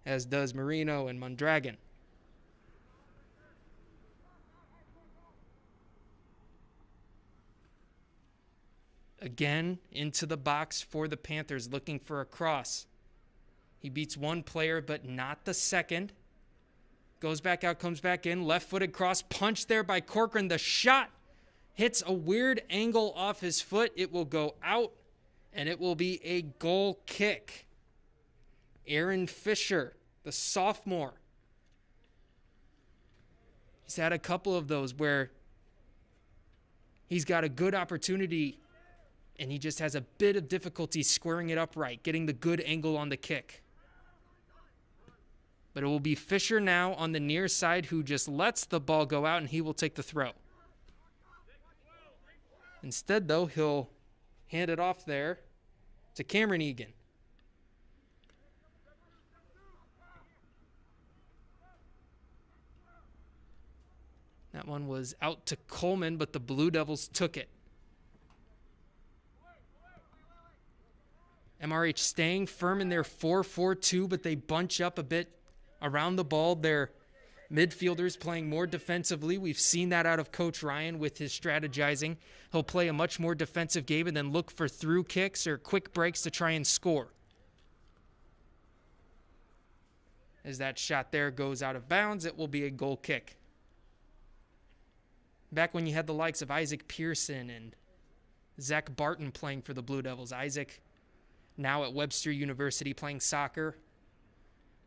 As does Marino and Mondragon. Again, into the box for the Panthers, looking for a cross. He beats one player, but not the second. Goes back out, comes back in. Left-footed cross, punch there by Corcoran. The shot hits a weird angle off his foot. It will go out, and it will be a goal kick. Aaron Fisher, the sophomore. He's had a couple of those where he's got a good opportunity, and he just has a bit of difficulty squaring it up right, getting the good angle on the kick. But it will be Fisher now on the near side, who just lets the ball go out, and he will take the throw. Instead, though, he'll hand it off there to Cameron Egan. That one was out to Coleman, but the Blue Devils took it. MRH staying firm in their 4-4-2, but they bunch up a bit around the ball. Their midfielders playing more defensively. We've seen that out of Coach Ryan with his strategizing. He'll play a much more defensive game and then look for through kicks or quick breaks to try and score. As that shot there goes out of bounds, it will be a goal kick. Back when you had the likes of Isaac Pearson and Zach Barton playing for the Blue Devils. Isaac now at Webster University playing soccer.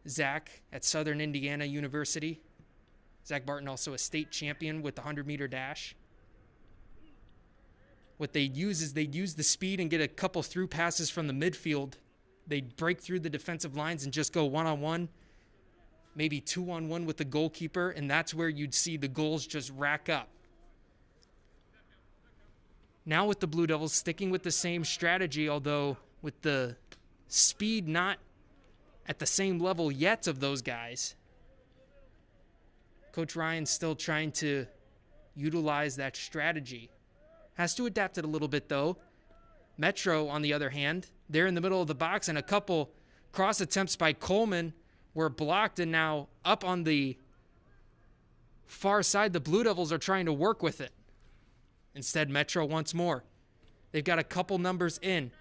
Zach at Southern Indiana University. Zach Barton also a state champion with the 100-meter dash. What they use is they use the speed and get a couple through passes from the midfield. They break through the defensive lines and just go one-on-one, maybe 2-on-1 with the goalkeeper, and that's where you'd see the goals just rack up. Now with the Blue Devils sticking with the same strategy, although with the speed not at the same level yet of those guys. Coach Ryan's still trying to utilize that strategy. Has to adapt it a little bit, though. Metro, on the other hand, they're in the middle of the box, and a couple cross attempts by Coleman were blocked, and now up on the far side, the Blue Devils are trying to work with it. Instead, Metro once more. They've got a couple numbers in.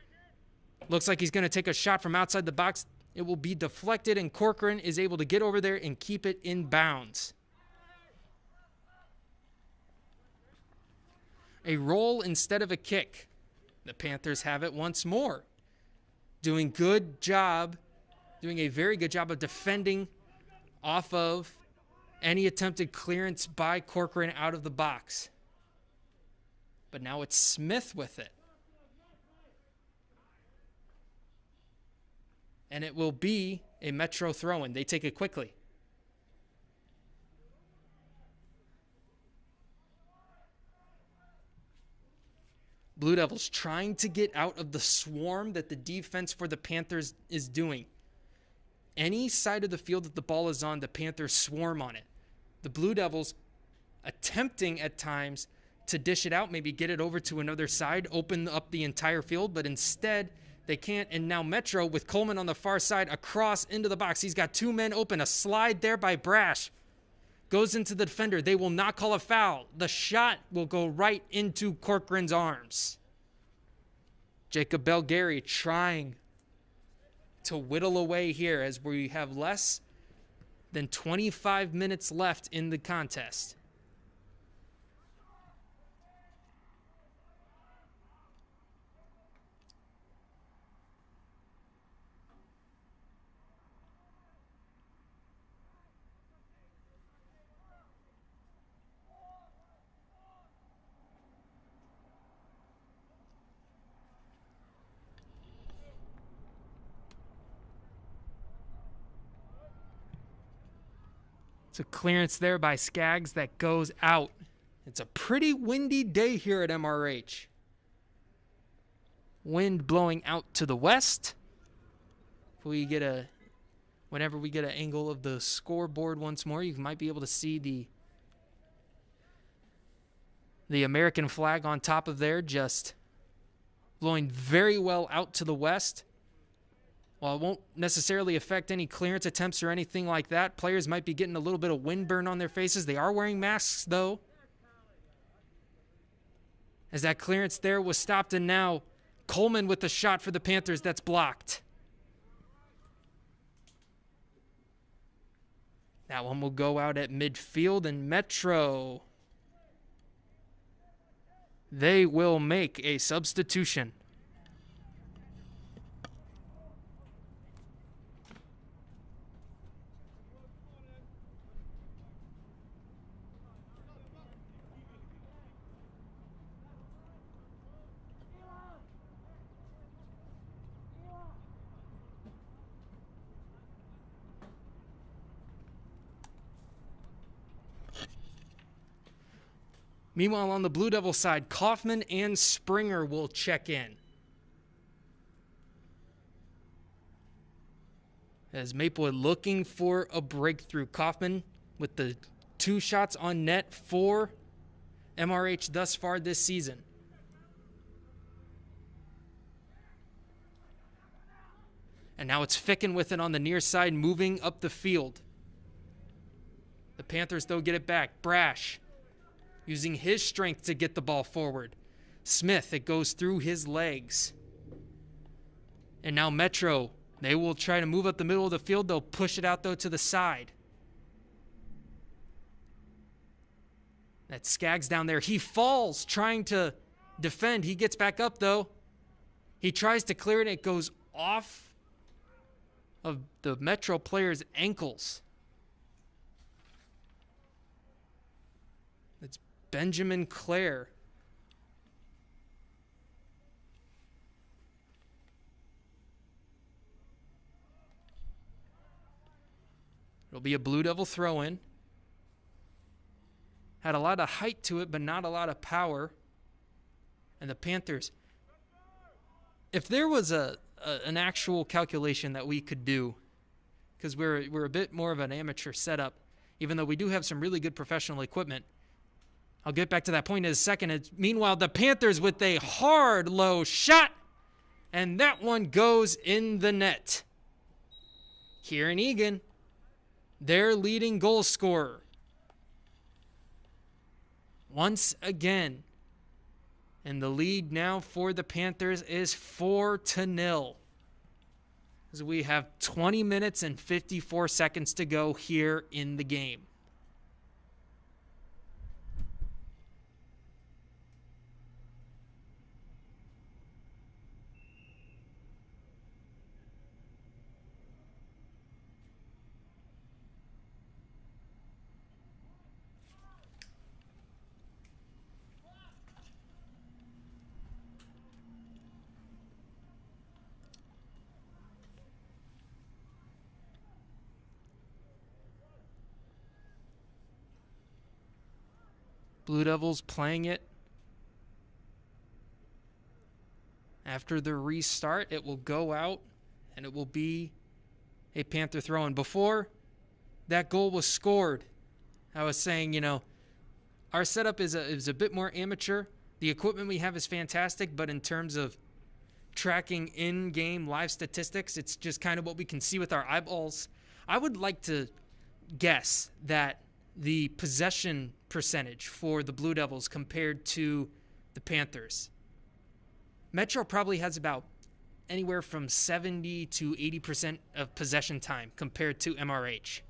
Looks like he's going to take a shot from outside the box. It will be deflected, and Corcoran is able to get over there and keep it in bounds. A roll instead of a kick. The Panthers have it once more. Doing a very good job of defending off of any attempted clearance by Corcoran out of the box. But now it's Smith with it. And it will be a Metro throw-in. They take it quickly. Blue Devils trying to get out of the swarm that the defense for the Panthers is doing. Any side of the field that the ball is on, the Panthers swarm on it. The Blue Devils attempting at times to dish it out, maybe get it over to another side, open up the entire field, but instead they can't. And now Metro with Coleman on the far side across into the box. He's got two men open. A slide there by Brash. Goes into the defender. They will not call a foul. The shot will go right into Corcoran's arms. Jacob Belgary trying to whittle away here as we have less than 25 minutes left in the contest. It's a clearance there by Skaggs that goes out. It's a pretty windy day here at MRH. Wind blowing out to the west. Whenever we get an angle of the scoreboard once more, you might be able to see the American flag on top of there, just blowing very well out to the west. While it won't necessarily affect any clearance attempts or anything like that, players might be getting a little bit of wind burn on their faces. They are wearing masks, though. As that clearance there was stopped, and now Coleman with the shot for the Panthers that's blocked. That one will go out at midfield, and Metro, they will make a substitution. Meanwhile, on the Blue Devil side, Kaufman and Springer will check in. As Maplewood looking for a breakthrough. Kaufman with the 2 shots on net for MRH thus far this season. And now it's Ficken with it on the near side, moving up the field. The Panthers, though, get it back. Brash using his strength to get the ball forward. Smith, it goes through his legs. And now Metro, they will try to move up the middle of the field. They'll push it out, though, to the side. That's Skaggs down there. He falls trying to defend. He gets back up, though. He tries to clear it. It goes off of the Metro player's ankles. It's Benjamin Clare. It'll be a Blue Devil throw-in. Had a lot of height to it, but not a lot of power. And the Panthers, if there was an actual calculation that we could do, because we're a bit more of an amateur setup, even though we do have some really good professional equipment. I'll get back to that point in a second. Meanwhile, the Panthers with a hard, low shot, and that one goes in the net. Kieran Egan, their leading goal scorer. Once again. And the lead now for the Panthers is 4-0. as we have 20 minutes and 54 seconds to go here in the game. Blue Devils playing it. After the restart, it will go out, and it will be a Panther throw. And before that goal was scored, I was saying, our setup is a bit more amateur. The equipment we have is fantastic, but in terms of tracking in-game live statistics, it's just kind of what we can see with our eyeballs. I would like to guess that the possession percentage for the Blue Devils compared to the Panthers, Metro probably has about anywhere from 70 to 80% of possession time compared to MRH.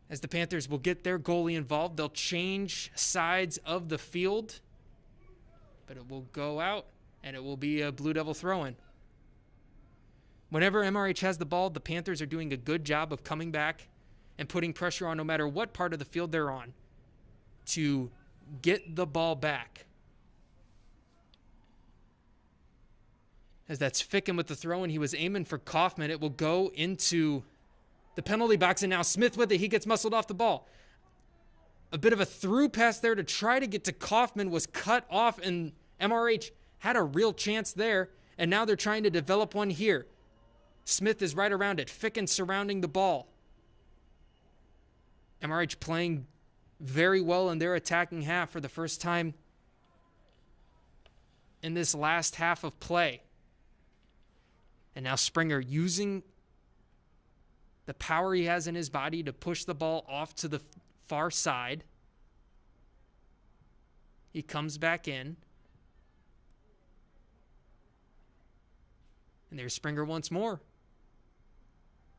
As the Panthers will get their goalie involved, they'll change sides of the field, but it will go out, and it will be a Blue Devil throw-in. Whenever MRH has the ball, the Panthers are doing a good job of coming back and putting pressure on no matter what part of the field they're on to get the ball back. As that's Ficken with the throw, and he was aiming for Kaufman. It will go into the penalty box, and now Smith with it. He gets muscled off the ball. A bit of a through pass there to try to get to Kaufman was cut off, and MRH had a real chance there, and now they're trying to develop one here. Smith is right around it. Ficken surrounding the ball. MRH playing very well in their attacking half for the first time in this last half of play. And now Springer using the power he has in his body to push the ball off to the far side. He comes back in. And there's Springer once more,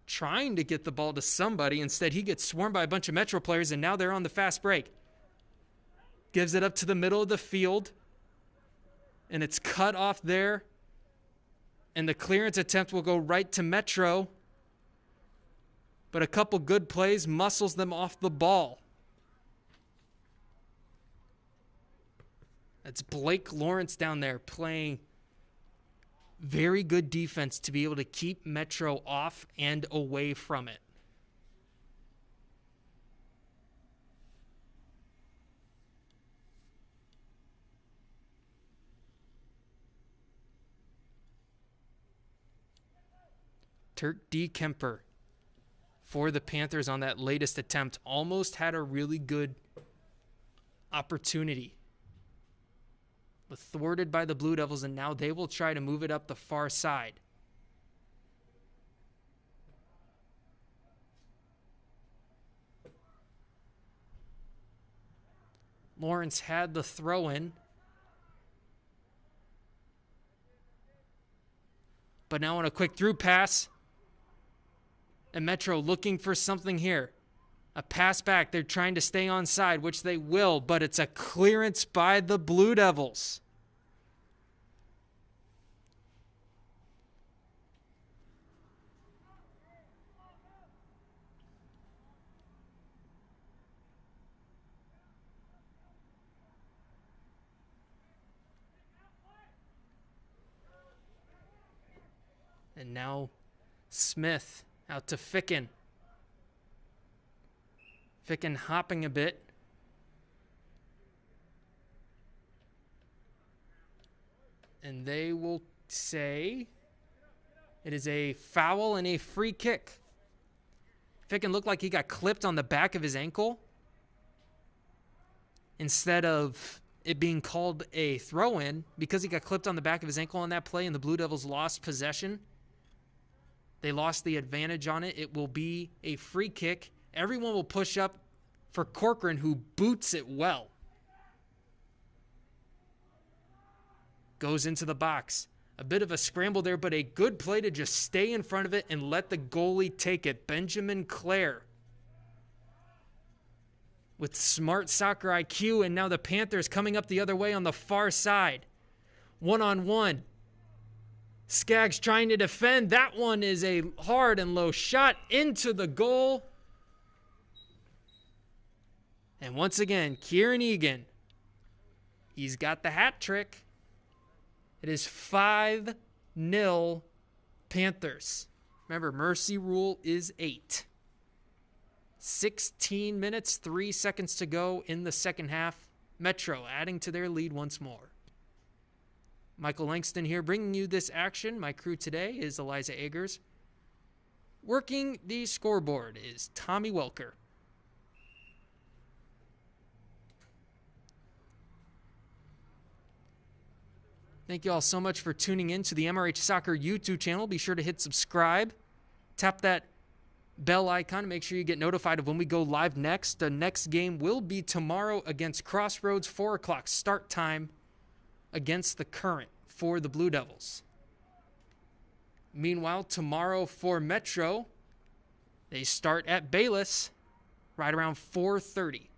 trying to get the ball to somebody. Instead, he gets swarmed by a bunch of Metro players, and now they're on the fast break. Gives it up to the middle of the field, and it's cut off there. And the clearance attempt will go right to Metro. But a couple good plays muscles them off the ball. That's Blake Lawrence down there playing very good defense to be able to keep Metro off and away from it. Turk D. Kemper for the Panthers on that latest attempt almost had a really good opportunity, but thwarted by the Blue Devils, and now they will try to move it up the far side. Lawrence had the throw-in, but now on a quick through pass, and Metro looking for something here. A pass back. They're trying to stay onside, which they will, but it's a clearance by the Blue Devils. And now Smith out to Ficken. Ficken hopping a bit. And they will say it is a foul and a free kick. Ficken looked like he got clipped on the back of his ankle. Instead of it being called a throw-in, because he got clipped on the back of his ankle on that play and the Blue Devils lost possession. They lost the advantage on it. It will be a free kick. Everyone will push up for Corcoran, who boots it well. Goes into the box. A bit of a scramble there, but a good play to just stay in front of it and let the goalie take it. Benjamin Clare with smart soccer IQ, and now the Panthers coming up the other way on the far side. One-on-one. Skaggs trying to defend. That one is a hard and low shot into the goal. And once again, Kieran Egan, he's got the hat trick. It is 5-0 Panthers. Remember, mercy rule is 8. 16 minutes, 3 seconds to go in the second half. Metro adding to their lead once more. Michael Langston here bringing you this action. My crew today is Eliza Eggers. Working the scoreboard is Tommy Welker. Thank you all so much for tuning in to the MRH Soccer YouTube channel. Be sure to hit subscribe. Tap that bell icon to make sure you get notified of when we go live next. The next game will be tomorrow against Crossroads, 4 o'clock start time against the Current for the Blue Devils. Meanwhile, tomorrow for Metro, they start at Bayless right around 4:30.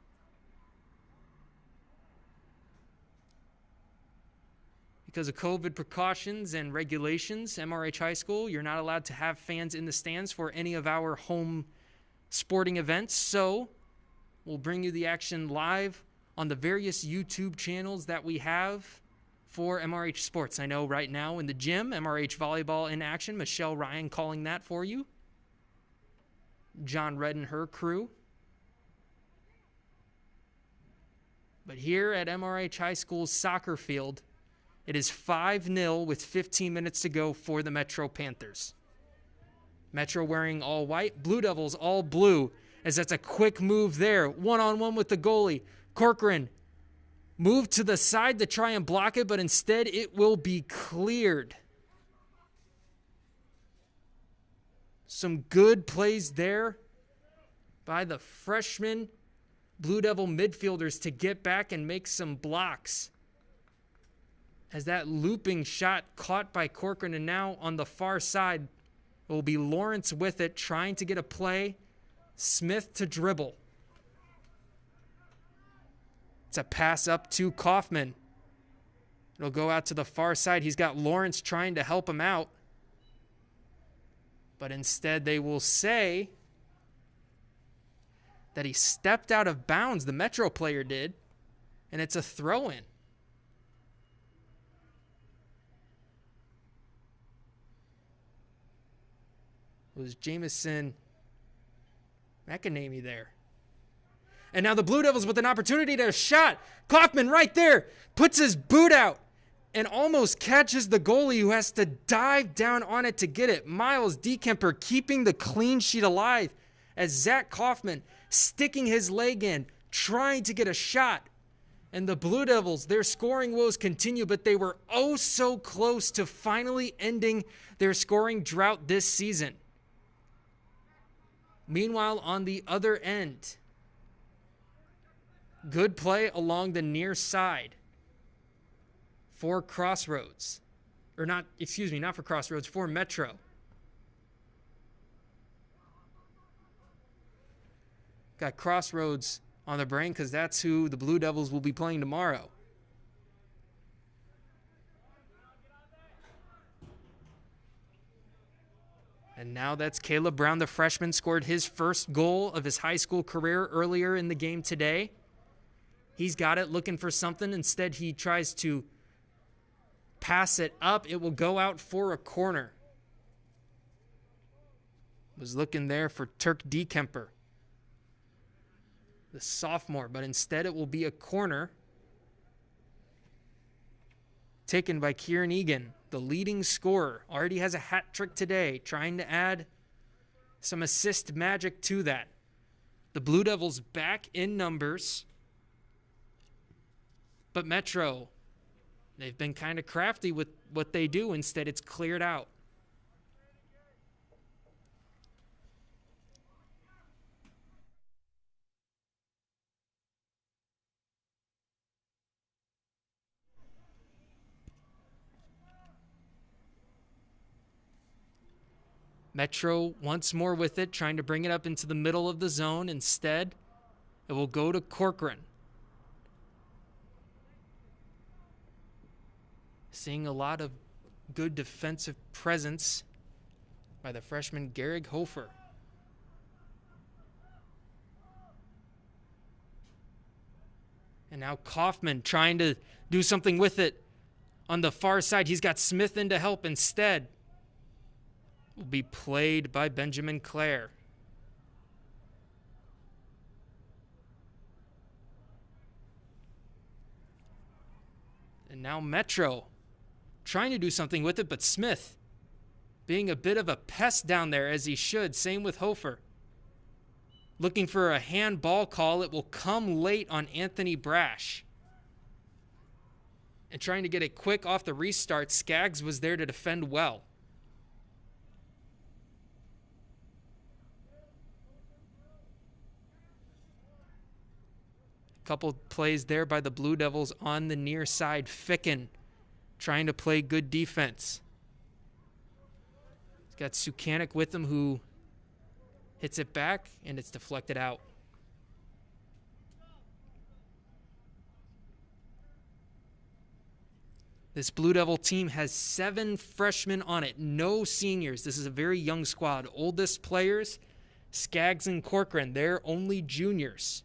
Because of COVID precautions and regulations, MRH High School, you're not allowed to have fans in the stands for any of our home sporting events. So we'll bring you the action live on the various YouTube channels that we have for MRH Sports. I know right now in the gym, MRH Volleyball in action, Michelle Ryan calling that for you. John Red and her crew. But here at MRH High School's soccer field, it is 5-0 with 15 minutes to go for the Metro Panthers. Metro wearing all white, Blue Devils all blue, as that's a quick move there. One-on-one with the goalie. Corcoran moved to the side to try and block it, but instead it will be cleared. Some good plays there by the freshman Blue Devil midfielders to get back and make some blocks. As that looping shot caught by Corcoran, and now on the far side, it will be Lawrence with it, trying to get a play. Smith to dribble. It's a pass up to Kaufman. It'll go out to the far side. He's got Lawrence trying to help him out. But instead they will say that he stepped out of bounds, the Metro player did, and it's a throw-in. It was Jamison McAnamy there. And now the Blue Devils with an opportunity to shot. Kaufman right there puts his boot out and almost catches the goalie, who has to dive down on it to get it. Miles Dekemper keeping the clean sheet alive as Zach Kaufman sticking his leg in, trying to get a shot. And the Blue Devils, their scoring woes continue, but they were oh so close to finally ending their scoring drought this season. Meanwhile, on the other end, good play along the near side for Crossroads. Or not, excuse me, not for Crossroads, for Metro. Got Crossroads on the brain because that's who the Blue Devils will be playing tomorrow. And now that's Caleb Brown, the freshman, scored his first goal of his high school career earlier in the game today. He's got it, looking for something. Instead, he tries to pass it up. It will go out for a corner. Was looking there for Turk Dekemper, the sophomore, but instead it will be a corner taken by Kieran Egan, the leading scorer. Already has a hat trick today, trying to add some assist magic to that. The Blue Devils back in numbers. But Metro, they've been kind of crafty with what they do. Instead, it's cleared out. Metro once more with it, trying to bring it up into the middle of the zone. Instead, it will go to Corcoran. Seeing a lot of good defensive presence by the freshman Gehrig Hofer. And now Kaufman trying to do something with it on the far side. He's got Smith in to help. Instead, will be played by Benjamin Clare. And now Metro trying to do something with it, but Smith being a bit of a pest down there, as he should. Same with Hofer. Looking for a handball call. It will come late on Anthony Brash. And trying to get it quick off the restart, Skaggs was there to defend well. Couple plays there by the Blue Devils on the near side. Ficken trying to play good defense. He's got Sukanik with him, who hits it back, and it's deflected out. This Blue Devil team has 7 freshmen on it, no seniors. This is a very young squad. Oldest players, Skaggs and Corcoran, they're only juniors.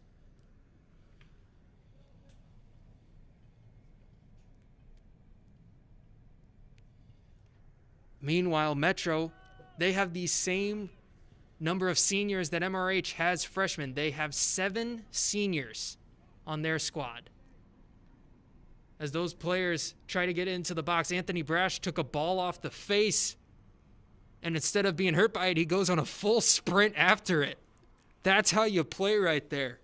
Meanwhile, Metro, they have the same number of seniors that MRH has freshmen. They have 7 seniors on their squad. As those players try to get into the box, Anthony Brash took a ball off the face, and instead of being hurt by it, he goes on a full sprint after it. That's how you play right there.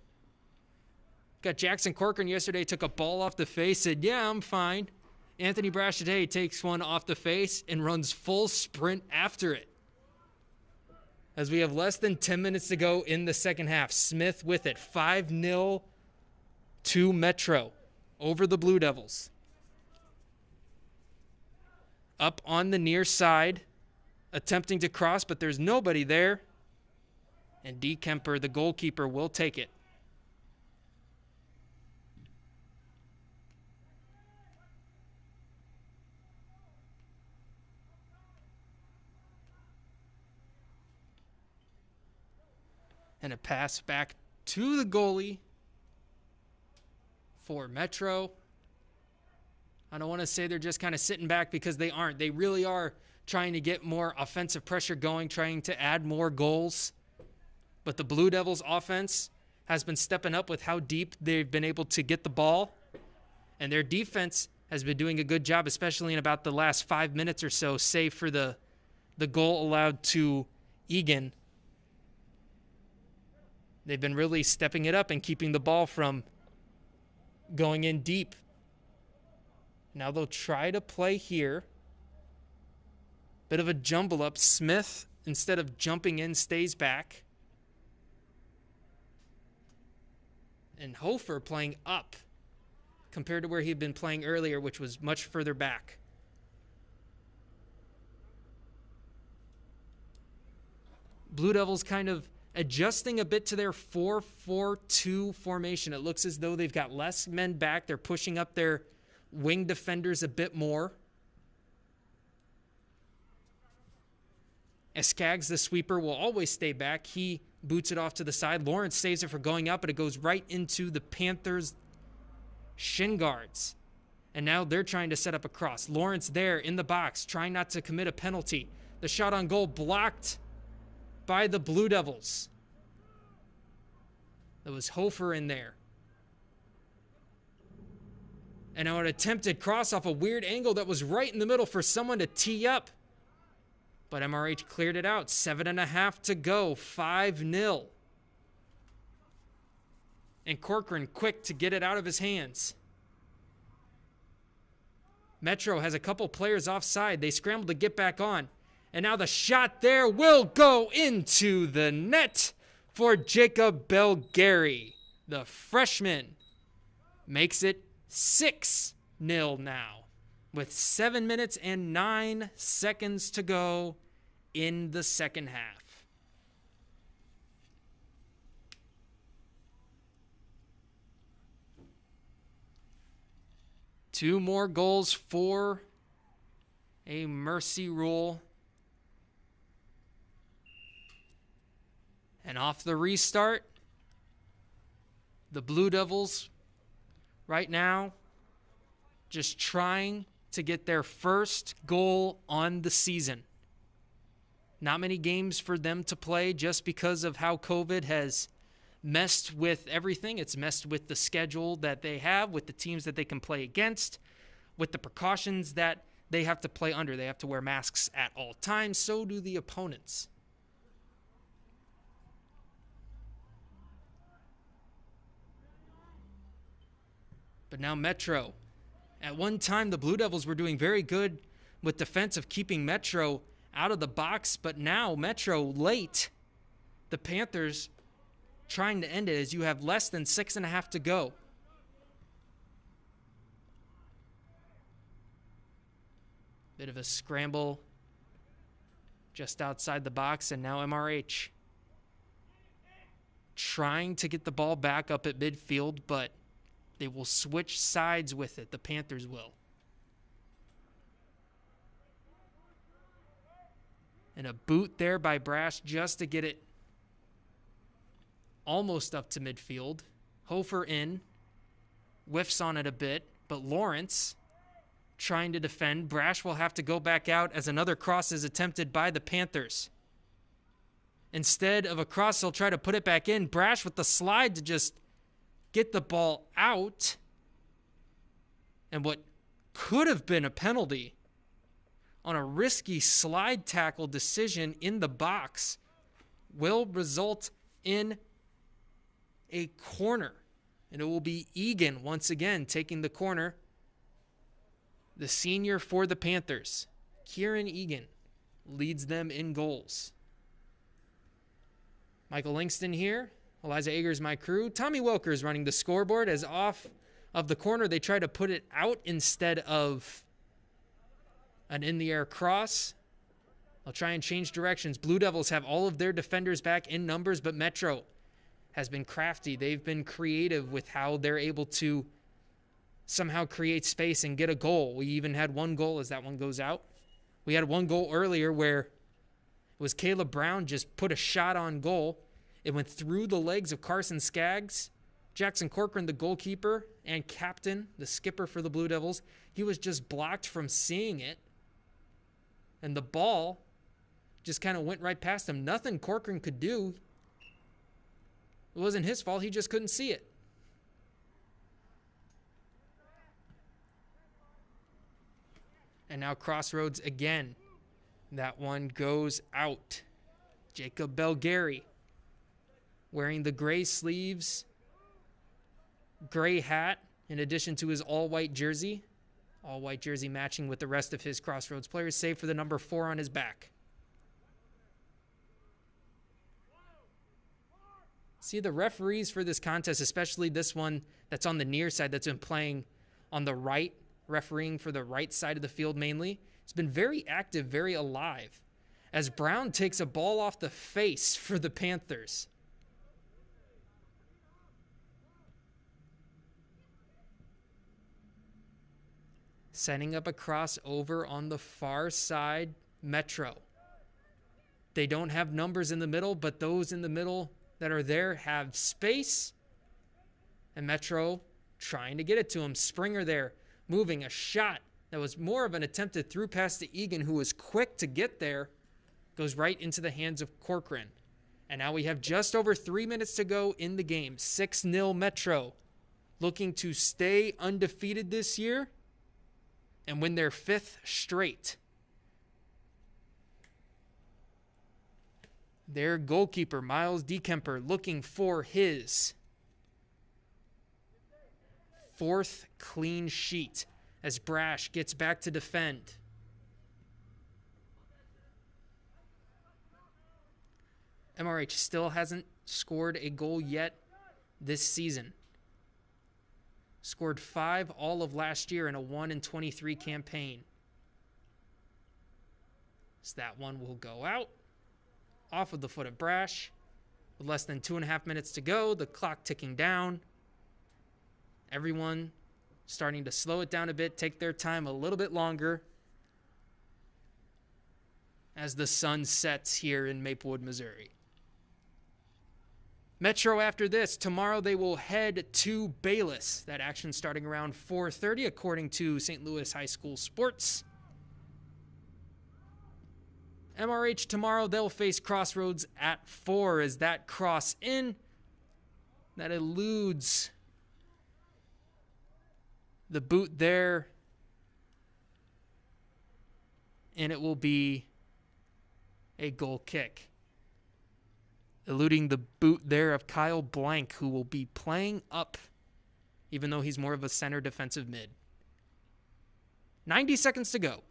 Got Jackson Corcoran yesterday, took a ball off the face, said, yeah, I'm fine. Anthony Brash today takes one off the face and runs full sprint after it. As we have less than 10 minutes to go in the second half, Smith with it, 5-0 to Metro over the Blue Devils. Up on the near side, attempting to cross, but there's nobody there. And D. Kemper, the goalkeeper, will take it. And a pass back to the goalie for Metro. I don't want to say they're just kind of sitting back, because they aren't. They really are trying to get more offensive pressure going, trying to add more goals. But the Blue Devils offense has been stepping up with how deep they've been able to get the ball. And their defense has been doing a good job, especially in about the last 5 minutes or so, save for the goal allowed to Egan. They've been really stepping it up and keeping the ball from going in deep. Now they'll try to play here. Bit of a jumble up. Smith, instead of jumping in, stays back. And Hofer playing up compared to where he'd been playing earlier, which was much further back. Blue Devils kind of adjusting a bit to their 4-4-2 formation. It looks as though they've got less men back. They're pushing up their wing defenders a bit more. As Skaggs, the sweeper, will always stay back. He boots it off to the side. Lawrence saves it for going up, but it goes right into the Panthers' shin guards. And now they're trying to set up a cross. Lawrence there in the box, trying not to commit a penalty. The shot on goal blocked by the Blue Devils. There was Hofer in there. And now an attempted cross off a weird angle that was right in the middle for someone to tee up. But MRH cleared it out. 7.5 to go. 5-0. And Corcoran quick to get it out of his hands. Metro has a couple players offside. They scramble to get back on. And now the shot there will go into the net for Jacob Belgary. The freshman makes it 6-0 now with 7 minutes and 9 seconds to go in the second half. Two more goals for a mercy rule. And off the restart, the Blue Devils right now just trying to get their first goal on the season. Not many games for them to play just because of how COVID has messed with everything. It's messed with the schedule that they have, with the teams that they can play against, with the precautions that they have to play under. They have to wear masks at all times. So do the opponents. But now Metro. At one time, the Blue Devils were doing very good with defense of keeping Metro out of the box. But now Metro late. The Panthers trying to end it as you have less than 6.5 to go. Bit of a scramble just outside the box, and now MRH trying to get the ball back up at midfield, but they will switch sides with it. The Panthers will. And a boot there by Brash just to get it almost up to midfield. Hofer in. Whiffs on it a bit. But Lawrence trying to defend. Brash will have to go back out as another cross is attempted by the Panthers. Instead of a cross, they'll try to put it back in. Brash with the slide to just get the ball out. And what could have been a penalty on a risky slide tackle decision in the box will result in a corner. And it will be Egan once again taking the corner. The senior for the Panthers, Kieran Egan, leads them in goals. Michael Langston here. Eliza Agers, my crew. Tommy Wilkers running the scoreboard as off of the corner. They try to put it out instead of an in-the-air cross. They'll try and change directions. Blue Devils have all of their defenders back in numbers, but Metro has been crafty. They've been creative with how they're able to somehow create space and get a goal. We even had one goal as that one goes out. We had one goal earlier where it was Caleb Brown just put a shot on goal. It went through the legs of Carson Skaggs. Jackson Corcoran, the goalkeeper and captain, the skipper for the Blue Devils, he was just blocked from seeing it. And the ball just kind of went right past him. Nothing Corcoran could do. It wasn't his fault. He just couldn't see it. And now Crossroads again. That one goes out. Jacob Belgary wearing the gray sleeves, gray hat, in addition to his all-white jersey. All-white jersey matching with the rest of his Crossroads players, save for the number 4 on his back. See, the referees for this contest, especially this one that's on the near side that's been playing on the right, refereeing for the right side of the field mainly, it's been very active, very alive, as Brown takes a ball off the face for the Panthers. Setting up a crossover on the far side, Metro. They don't have numbers in the middle, but those in the middle that are there have space. And Metro trying to get it to him. Springer there, moving a shot that was more of an attempted through pass to Egan, who was quick to get there. Goes right into the hands of Corcoran. And now we have just over 3 minutes to go in the game. 6-0 Metro. Looking to stay undefeated this year and win their 5th straight. Their goalkeeper, Miles DeKemper, looking for his 4th clean sheet as Brash gets back to defend. MRH still hasn't scored a goal yet this season. Scored 5 all of last year in a 1-23 campaign. So that one will go out off of the foot of Brash. With less than 2.5 minutes to go, the clock ticking down. Everyone starting to slow it down a bit, take their time a little bit longer as the sun sets here in Maplewood, Missouri. Metro after this, tomorrow they will head to Bayless. That action starting around 4:30 according to St. Louis High School Sports. MRH tomorrow, they'll face Crossroads at 4 as that cross in. That eludes the boot there. And it will be a goal kick. Eluding the boot there of Kyle Blank, who will be playing up, even though he's more of a center defensive mid. 90 seconds to go.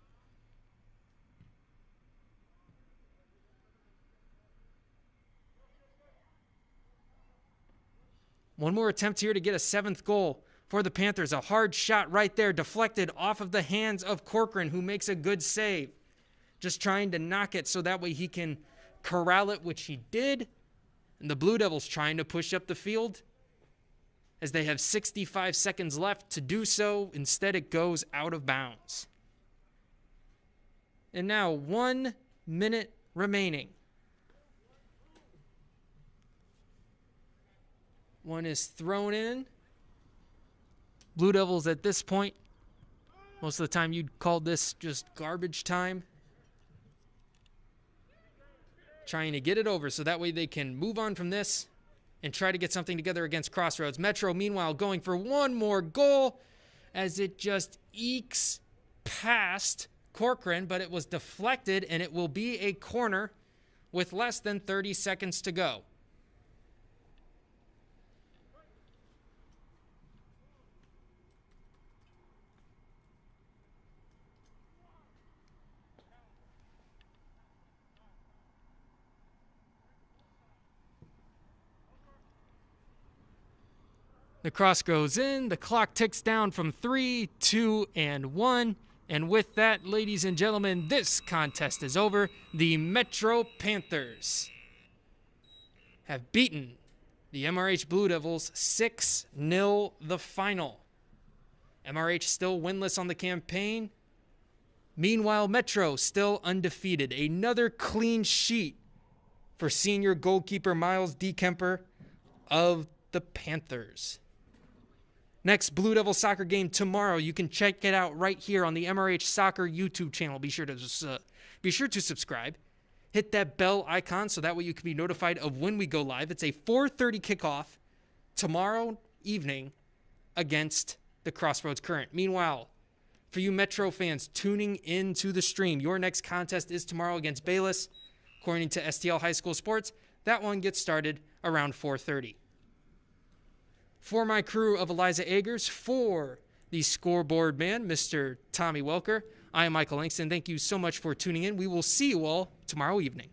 One more attempt here to get a 7th goal for the Panthers. A hard shot right there, deflected off of the hands of Corcoran, who makes a good save. Just trying to knock it so that way he can corral it, which he did. And the Blue Devils trying to push up the field as they have 65 seconds left to do so. Instead, it goes out of bounds. And now 1 minute remaining. One is thrown in. Blue Devils at this point, most of the time you'd call this just garbage time. Trying to get it over so that way they can move on from this and try to get something together against Crossroads. Metro, meanwhile, going for one more goal as it just ekes past Corcoran, but it was deflected, and it will be a corner with less than 30 seconds to go. The cross goes in. The clock ticks down from 3, 2, and 1. And with that, ladies and gentlemen, this contest is over. The Metro Panthers have beaten the MRH Blue Devils 6-0 the final. MRH still winless on the campaign. Meanwhile, Metro still undefeated. Another clean sheet for senior goalkeeper Miles DeKemper of the Panthers. Next Blue Devil soccer game tomorrow. You can check it out right here on the MRH Soccer YouTube channel. Be sure to subscribe. Hit that bell icon so that way you can be notified of when we go live. It's a 4:30 kickoff tomorrow evening against the Crossroads Current. Meanwhile, for you Metro fans tuning into the stream, your next contest is tomorrow against Bayless. According to STL High School Sports, that one gets started around 4:30. For my crew of Eliza Eggers, for the scoreboard man, Mr. Tommy Welker, I am Michael Langston. Thank you so much for tuning in. We will see you all tomorrow evening.